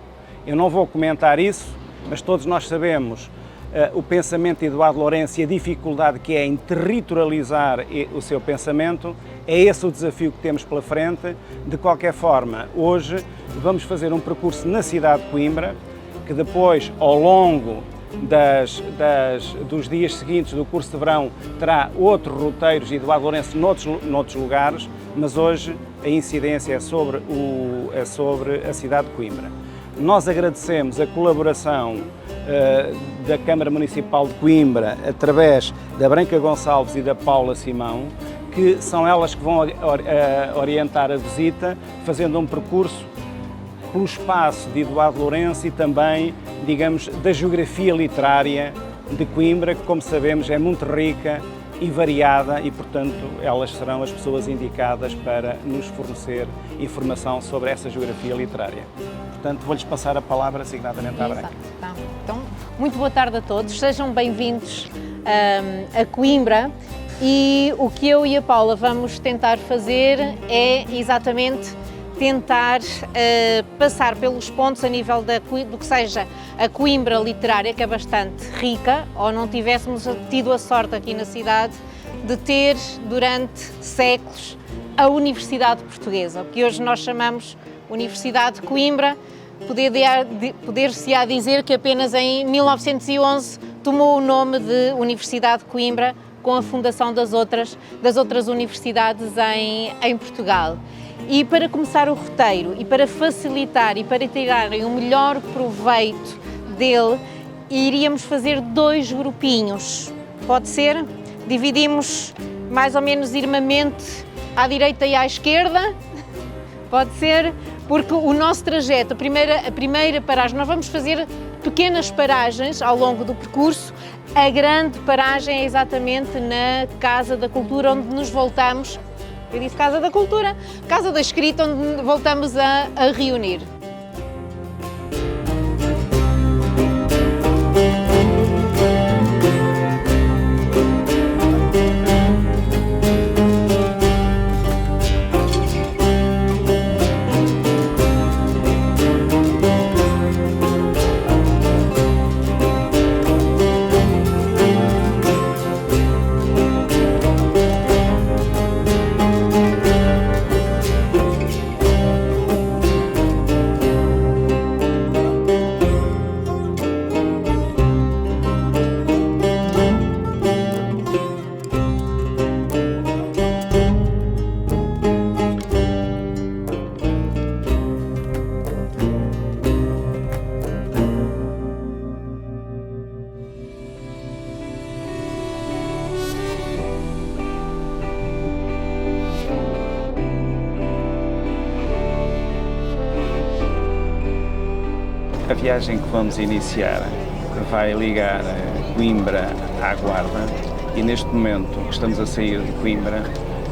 G: Eu não vou comentar isso, mas todos nós sabemos o pensamento de Eduardo Lourenço e a dificuldade que é em territorializar o seu pensamento. É esse o desafio que temos pela frente. De qualquer forma, hoje vamos fazer um percurso na cidade de Coimbra, que depois, ao longo dos dias seguintes do curso de verão, terá outros roteiros de Eduardo Lourenço noutros lugares, mas hoje a incidência é sobre a cidade de Coimbra. Nós agradecemos a colaboração da Câmara Municipal de Coimbra, através da Branca Gonçalves e da Paula Simão, que são elas que vão orientar a visita, fazendo um percurso pelo espaço de Eduardo Lourenço e também, digamos, da geografia literária de Coimbra, que, como sabemos, é muito rica
S: e variada e, portanto, elas serão as pessoas indicadas para nos fornecer informação sobre essa geografia literária. Portanto, vou-lhes passar a palavra asignadamente à Branca.
T: Tá. Então, muito boa tarde a todos, sejam bem-vindos a Coimbra, e o que eu e a Paula vamos tentar fazer é exatamente tentar passar pelos pontos a nível do que seja a Coimbra literária, que é bastante rica, ou não tivéssemos tido a sorte aqui na cidade de ter durante séculos a Universidade Portuguesa, o que hoje nós chamamos Universidade de Coimbra. Poder-se-á dizer que apenas em 1911 tomou o nome de Universidade de Coimbra, com a fundação das outras universidades em Portugal. E para começar o roteiro, e para facilitar e para tirarem o melhor proveito dele, iríamos fazer 2 grupinhos. Pode ser? Dividimos mais ou menos irmamente à direita e à esquerda? Pode ser? Porque o nosso trajeto, a primeira paragem, nós vamos fazer pequenas paragens ao longo do percurso. A grande paragem é exatamente na Casa da Cultura, onde nos voltamos. Eu disse Casa da Cultura, Casa da Escrita, onde voltamos a reunir.
U: A viagem que vamos iniciar vai ligar Coimbra à Guarda e neste momento que estamos a sair de Coimbra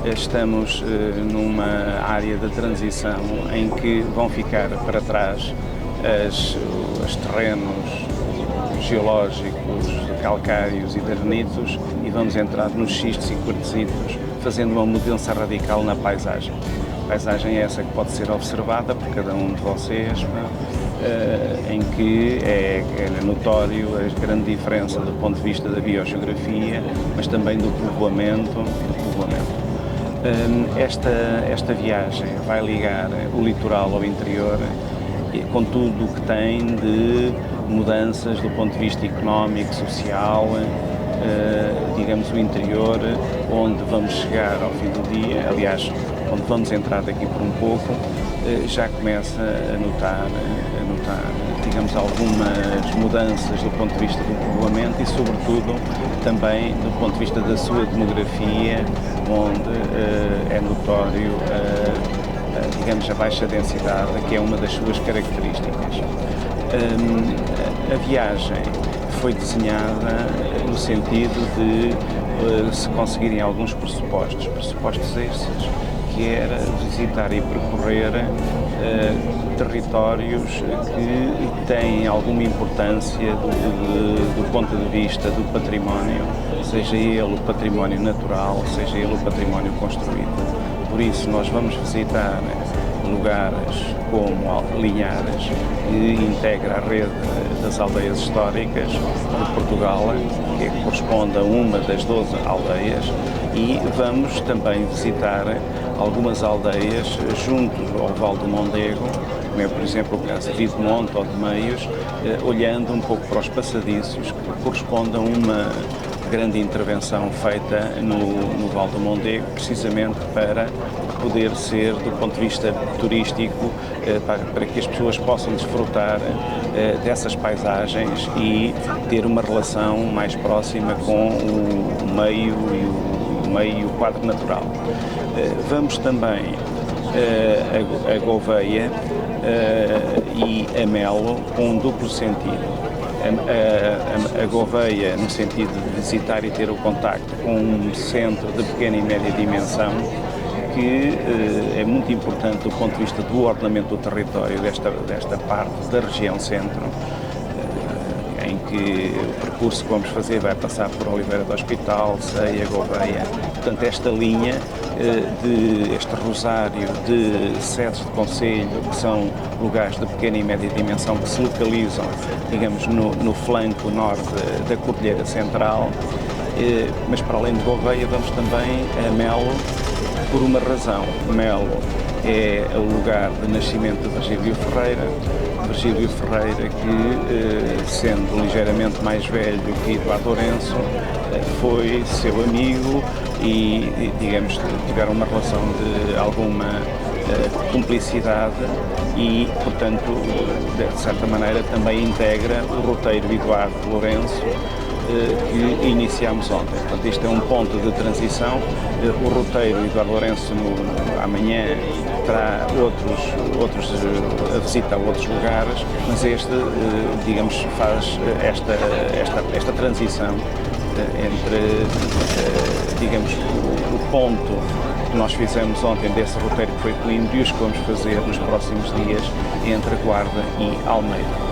U: estamos numa área de transição em que vão ficar para trás os terrenos geológicos, calcários e granitos e vamos entrar nos xistos e quartzitos, fazendo uma mudança radical na paisagem. A paisagem é essa que pode ser observada por cada um de vocês, em que é notório a grande diferença do ponto de vista da biogeografia, mas também do povoamento. Esta viagem vai ligar o litoral ao interior, com tudo o que tem de mudanças do ponto de vista económico, social, digamos o interior, onde vamos chegar ao fim do dia, aliás, onde vamos entrar daqui por um pouco, já começa a notar, digamos, algumas mudanças do ponto de vista do povoamento e, sobretudo, também do ponto de vista da sua demografia, onde é notório, digamos, a baixa densidade, que é uma das suas características. A viagem foi desenhada no sentido de se conseguirem alguns pressupostos esses, que era visitar e percorrer territórios que têm alguma importância do ponto de vista do património, seja ele o património natural, seja ele o património construído. Por isso nós vamos visitar lugares como Linhares, que integra a rede das aldeias históricas de Portugal, que corresponde a uma das 12 aldeias, e vamos também visitar algumas aldeias junto ao Val do Mondego, como é, por exemplo, o caso de Videmonte ou de Meios, olhando um pouco para os passadiços, que correspondem a uma grande intervenção feita no Val do Mondego, precisamente para poder ser, do ponto de vista turístico, para que as pessoas possam desfrutar dessas paisagens e ter uma relação mais próxima com o meio e o quadro natural. Vamos também a Gouveia e a Melo com um duplo sentido. A Gouveia no sentido de visitar e ter o contacto com um centro de pequena e média dimensão que é muito importante do ponto de vista do ordenamento do território desta parte da região centro, em que o percurso que vamos fazer vai passar por Oliveira do Hospital, Ceia, Gouveia. Portanto, esta linha, este rosário de sedes de concelho, que são lugares de pequena e média dimensão que se localizam, digamos, no flanco norte da Cordilheira Central, mas para além de Gouveia vamos também a Melo por uma razão. Melo é o lugar de nascimento de Virgílio Ferreira que, sendo ligeiramente mais velho que Eduardo Lourenço, foi seu amigo e, digamos, tiveram uma relação de alguma cumplicidade e, portanto, de certa maneira também integra o roteiro de Eduardo Lourenço que iniciámos ontem. Portanto, isto é um ponto de transição. O roteiro de Eduardo Lourenço amanhã terá a visita a outros lugares, mas este, digamos, faz esta transição entre, digamos, o ponto que nós fizemos ontem desse roteiro que foi Coimbra e os que vamos fazer nos próximos dias entre Guarda e Almeida.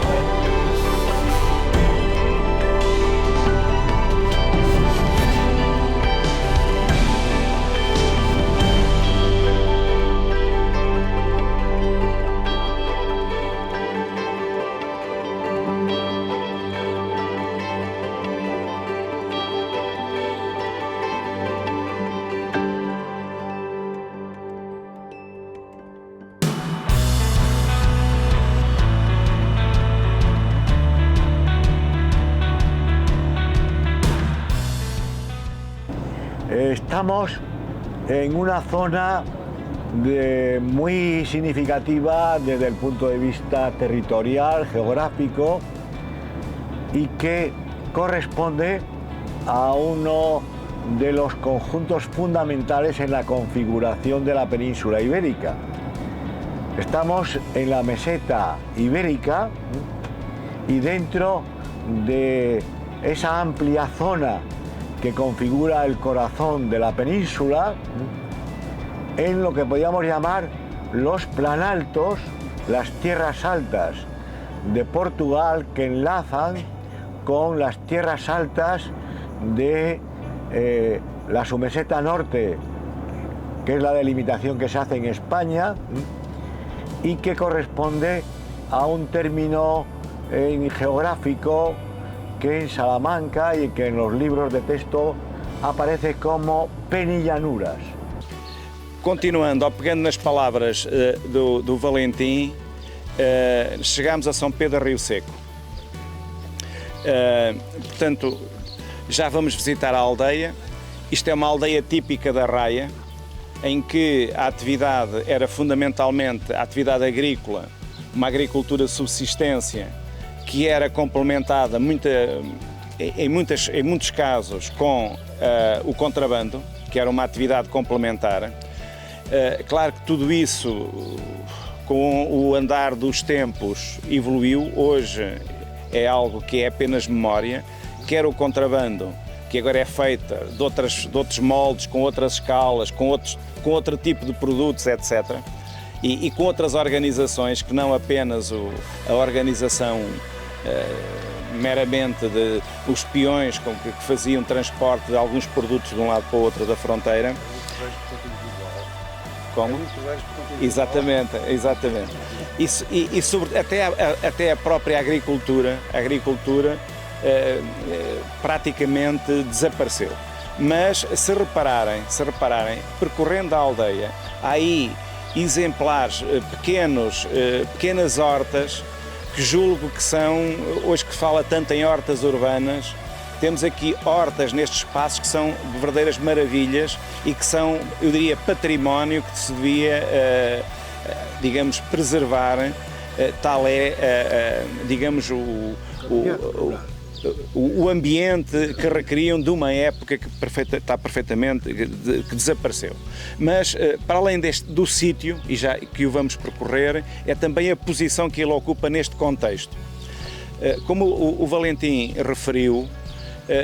C: Estamos en una zona muy significativa desde el punto de vista territorial, geográfico, y que corresponde a uno de los conjuntos fundamentales en la configuración de la península ibérica. Estamos en la meseta ibérica y dentro de esa amplia zona que configura el corazón de la península, en lo que podríamos llamar los planaltos, las tierras altas de Portugal que enlazan con las tierras altas de la submeseta norte, que es la delimitación que se hace en España y que corresponde a un término geográfico que en Salamanca y que en los libros de texto aparece como penillanuras.
S: Continuando, pegando nas palavras do Valentim, chegamos a São Pedro Rio Seco. Portanto, já vamos visitar a aldeia. Isto é uma aldeia típica da Raia, em que a atividade era fundamentalmente a atividade agrícola, uma agricultura de subsistência, que era complementada em muitos casos com o contrabando, que era uma atividade complementar. Claro que tudo isso, com o andar dos tempos, evoluiu. Hoje é algo que é apenas memória, quer o contrabando, que agora é feita de outros moldes, com outras escalas, com outro tipo de produtos, etc. E com outras organizações, que não apenas a organização meramente de os peões que faziam transporte de alguns produtos de um lado para o outro da fronteira. Como? Exatamente. E sobre, até a própria agricultura praticamente desapareceu. Mas se repararem, percorrendo a aldeia, há aí exemplares, pequenas hortas, que julgo que são, hoje que fala tanto em hortas urbanas, temos aqui hortas nestes espaços que são verdadeiras maravilhas e que são, eu diria, património que se devia, digamos, preservar. Tal é, digamos, o ambiente que requeriam de uma época que está perfeitamente, que desapareceu. Mas, para além do sítio, e já que o vamos percorrer, é também a posição que ele ocupa neste contexto. Como o Valentim referiu,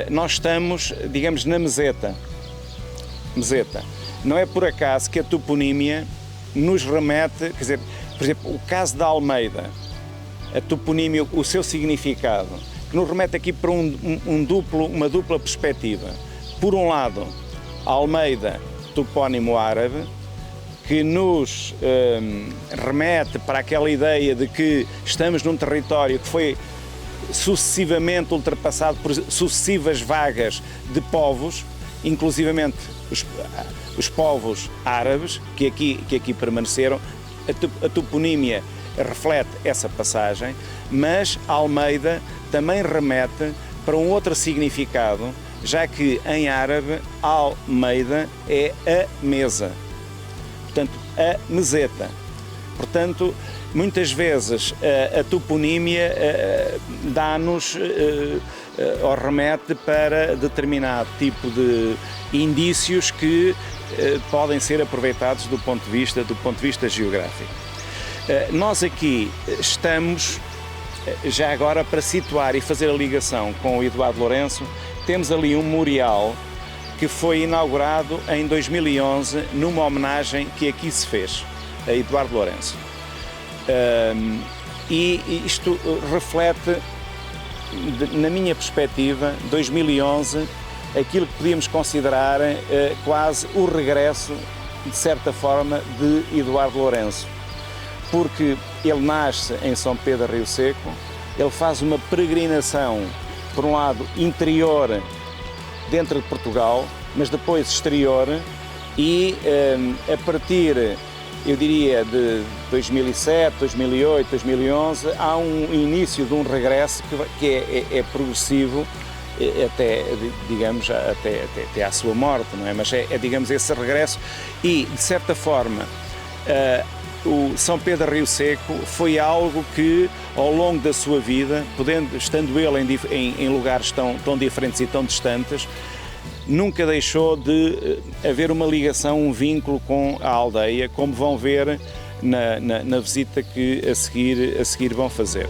S: nós estamos, digamos, na meseta. Não é por acaso que a toponímia nos remete, quer dizer, por exemplo, o caso da Almeida, a toponímia, o seu significado, que nos remete aqui para uma dupla perspectiva. Por um lado, a Almeida, topónimo árabe, que nos remete para aquela ideia de que estamos num território que foi sucessivamente ultrapassado por sucessivas vagas de povos, inclusivamente os povos árabes que aqui permaneceram. A toponímia reflete essa passagem, mas Almeida também remete para um outro significado, já que em árabe Almeida é a mesa, portanto a meseta. Portanto, muitas vezes a toponímia dá-nos ou remete para determinado tipo de indícios que podem ser aproveitados do ponto de vista geográfico. Nós aqui estamos, já agora para situar e fazer a ligação com o Eduardo Lourenço, temos ali um memorial que foi inaugurado em 2011 numa homenagem que aqui se fez a Eduardo Lourenço. E isto reflete, na minha perspectiva, 2011, aquilo que podíamos considerar quase o regresso, de certa forma, de Eduardo Lourenço. Porque ele nasce em São Pedro Rio Seco, ele faz uma peregrinação, por um lado, interior, dentro de Portugal, mas depois exterior, e a partir, eu diria, de 2007, 2008, 2011, há um início de um regresso que é progressivo, até, digamos, até à sua morte, não é? Mas digamos, esse regresso e, de certa forma, o São Pedro Rio Seco foi algo que, ao longo da sua vida, estando ele em lugares tão diferentes e tão distantes, nunca deixou de haver uma ligação, um vínculo com a aldeia, como vão ver na visita que a seguir vão fazer.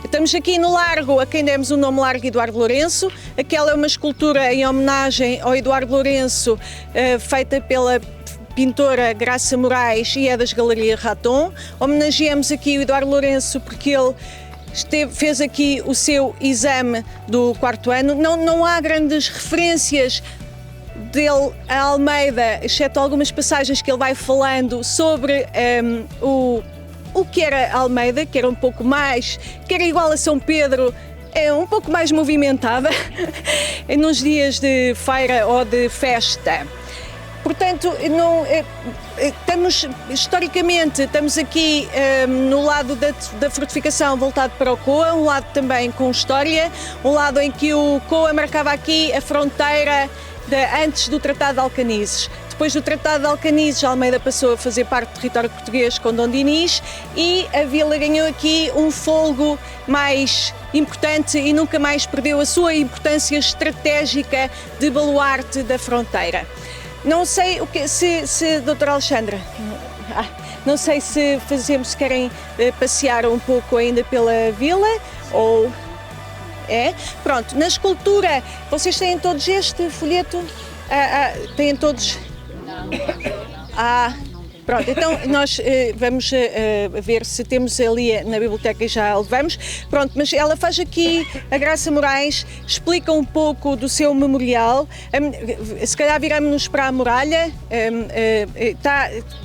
K: Estamos aqui no Largo, a quem demos o nome Largo Eduardo Lourenço. Aquela é uma escultura em homenagem ao Eduardo Lourenço, feita pela pintora Graça Moraes e é das Galerias Raton. Homenageamos aqui o Eduardo Lourenço porque ele fez aqui o seu exame do 4º ano. Não há grandes referências dele a Almeida, exceto algumas passagens que ele vai falando sobre o que era Almeida, que era um pouco mais, que era igual a São Pedro, um pouco mais movimentada, nos dias de feira ou de festa. Portanto, historicamente, estamos aqui no lado da fortificação voltado para o Coa, um lado também com história, um lado em que o Coa marcava aqui a fronteira antes do Tratado de Alcanizes. Depois do Tratado de Alcanizes, Almeida passou a fazer parte do território português com Dom Dinis e a vila ganhou aqui um folgo mais importante e nunca mais perdeu a sua importância estratégica de baluarte da fronteira. Não sei se doutora Alexandra, não sei se querem passear um pouco ainda pela vila ou... Pronto, na escultura, vocês têm todos este folheto? Têm todos... Pronto, então nós vamos ver se temos ali na biblioteca e já levamos. Pronto, mas ela faz aqui, a Graça Moraes, explica um pouco do seu memorial. Se calhar viramos-nos para a muralha,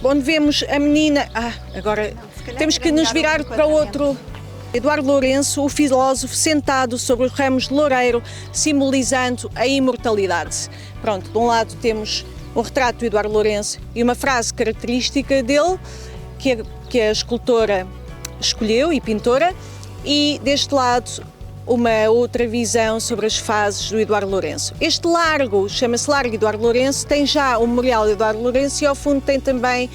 K: onde vemos a menina... agora temos que nos virar para o outro... Eduardo Lourenço, o filósofo, sentado sobre os ramos de loureiro, simbolizando a imortalidade. Pronto, de um lado temos um retrato do Eduardo Lourenço e uma frase característica dele, que a escultora escolheu e pintora,
A: e deste lado uma outra visão sobre as fases do Eduardo Lourenço. Este largo, chama-se Largo Eduardo Lourenço, tem já o Memorial Eduardo Lourenço e ao fundo tem também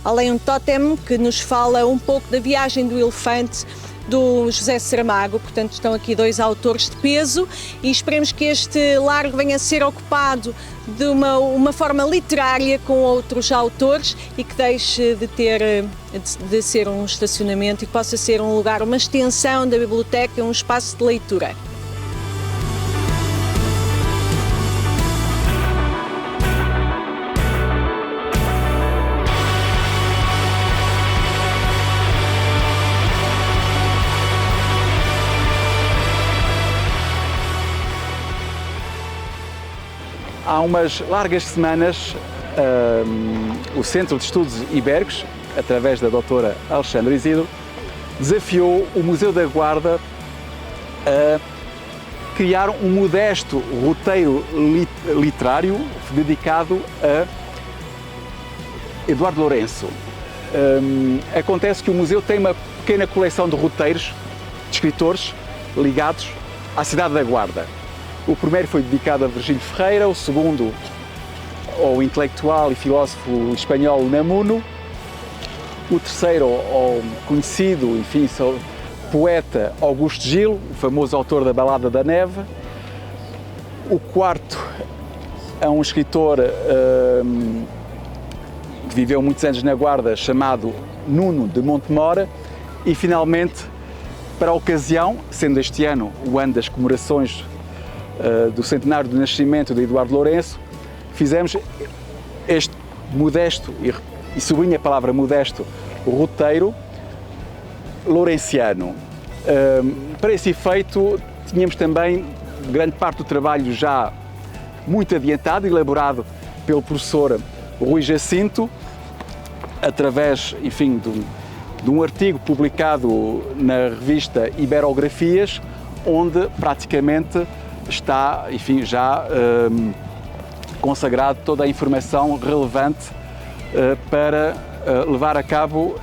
A: além um tótem que nos fala um pouco da viagem do elefante do José Saramago. Portanto, estão aqui dois autores de peso e esperemos que este largo venha a ser ocupado de uma forma literária com outros autores e que deixe de ser um estacionamento e que possa ser um lugar, uma extensão da biblioteca, um espaço de leitura.
V: Há umas largas semanas, o Centro de Estudos Ibéricos, através da doutora Alexandra Isidro, desafiou o Museu da Guarda a criar um modesto roteiro literário dedicado a Eduardo Lourenço. Acontece que o museu tem uma pequena coleção de roteiros de escritores ligados à cidade da Guarda. O primeiro foi dedicado a Virgílio Ferreira, o segundo ao intelectual e filósofo espanhol Unamuno, o terceiro ao conhecido, enfim, poeta Augusto Gil, o famoso autor da Balada da Neve, o quarto a um escritor que viveu muitos anos na Guarda, chamado Nuno de Montemora, e finalmente, para a ocasião, sendo este ano o ano das comemorações do centenário do nascimento de Eduardo Lourenço, fizemos este modesto, e sublinho a palavra modesto, roteiro lourenciano. Para esse efeito, tínhamos também grande parte do trabalho já muito adiantado, elaborado pelo professor Rui Jacinto, através, enfim, de um artigo publicado na revista Iberografias, onde praticamente está, enfim, já consagrado toda a informação relevante para levar a cabo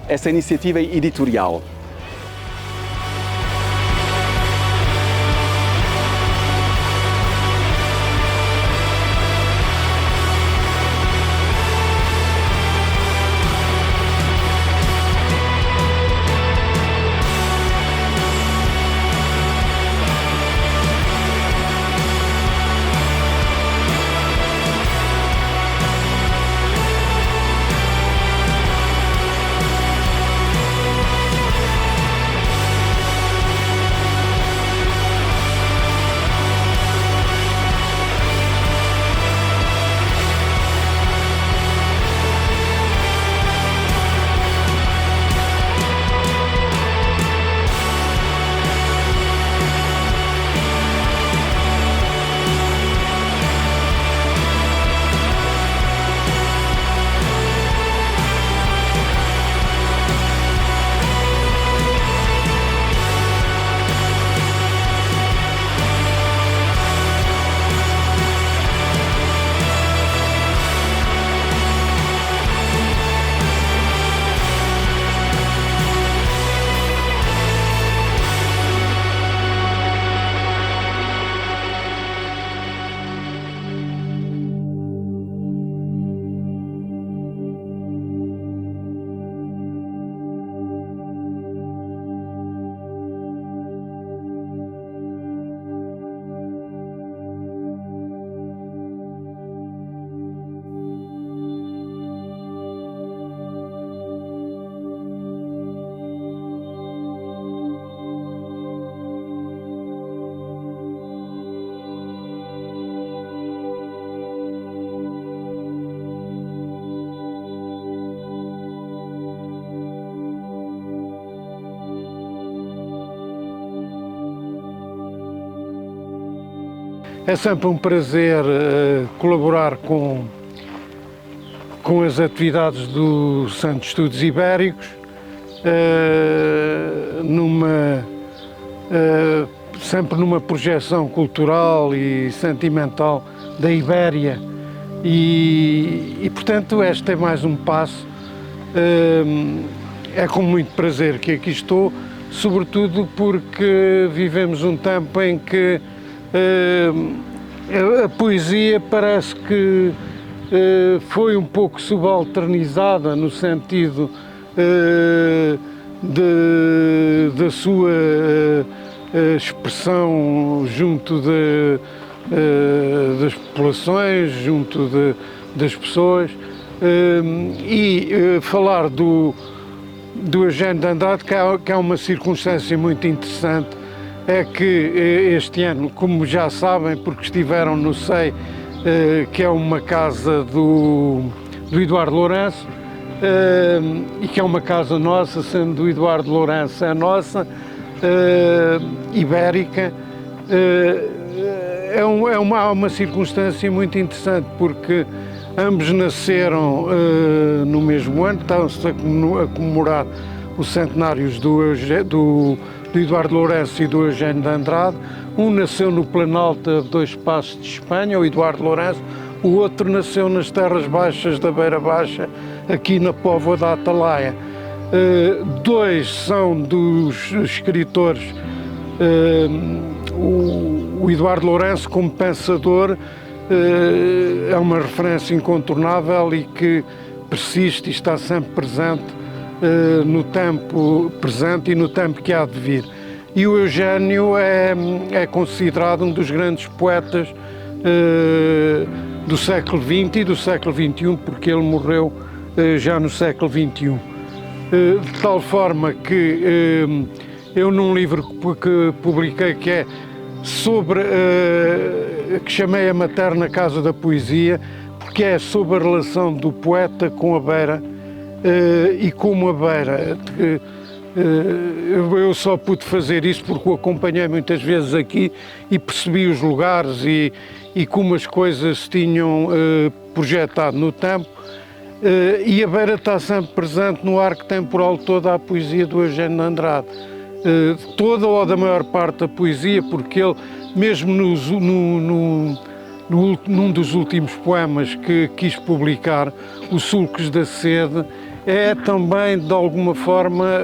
V: essa iniciativa editorial.
G: É sempre um prazer colaborar com as atividades do Centro de Estudos Ibéricos, sempre numa projeção cultural e sentimental da Ibéria portanto, este é mais um passo é com muito prazer que aqui estou, sobretudo porque vivemos um tempo em que a poesia parece que foi um pouco subalternizada no sentido da sua expressão junto das populações, junto das pessoas, e falar do Eugênio de Andrade, que é uma circunstância muito interessante, é que este ano, como já sabem, porque estiveram no SEI, que é uma casa do Eduardo Lourenço, e que é uma casa nossa, sendo do Eduardo Lourenço a nossa, ibérica, é uma circunstância muito interessante, porque ambos nasceram no mesmo ano, estão-se a comemorar os centenários do Eduardo Lourenço e do Eugênio de Andrade. Um nasceu no Planalto a 2 passos de Espanha, o Eduardo Lourenço, o outro nasceu nas terras baixas da Beira Baixa, aqui na Póvoa da Atalaia. Dois são dos escritores, o Eduardo Lourenço como pensador é uma referência incontornável e que persiste e está sempre presente no tempo presente e no tempo que há de vir. E o Eugênio é considerado um dos grandes poetas do século XX e do século XXI, porque ele morreu já no século XXI. De tal forma que eu, num livro que publiquei, que é sobre, que chamei A Materna Casa da Poesia, porque é sobre a relação do poeta com a beira e como a beira. Eu só pude fazer isso porque o acompanhei muitas vezes aqui e percebi os lugares e como as coisas se tinham projetado no tempo. E a beira está sempre presente no arco temporal de toda a poesia do Eugênio de Andrade. Toda ou da maior parte da poesia, porque ele, mesmo num dos últimos poemas que quis publicar, Os Sulcos da Sede, é também, de alguma forma,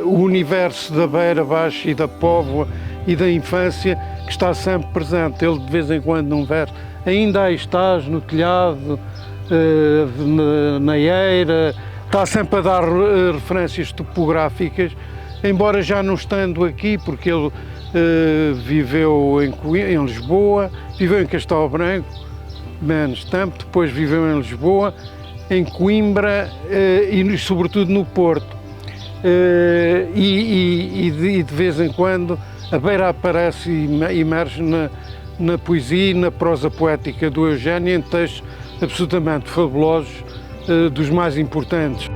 G: o universo da Beira Baixa e da Póvoa e da infância que está sempre presente. Ele, de vez em quando, num verso, ainda aí estás no telhado, na eira, está sempre a dar referências topográficas, embora já não estando aqui, porque ele viveu em Lisboa, viveu em Castelo Branco, menos tempo, depois viveu em Lisboa, em Coimbra e sobretudo no Porto. E de vez em quando a beira aparece e emerge na poesia e na prosa poética do Eugênio, em textos absolutamente fabulosos, dos mais importantes.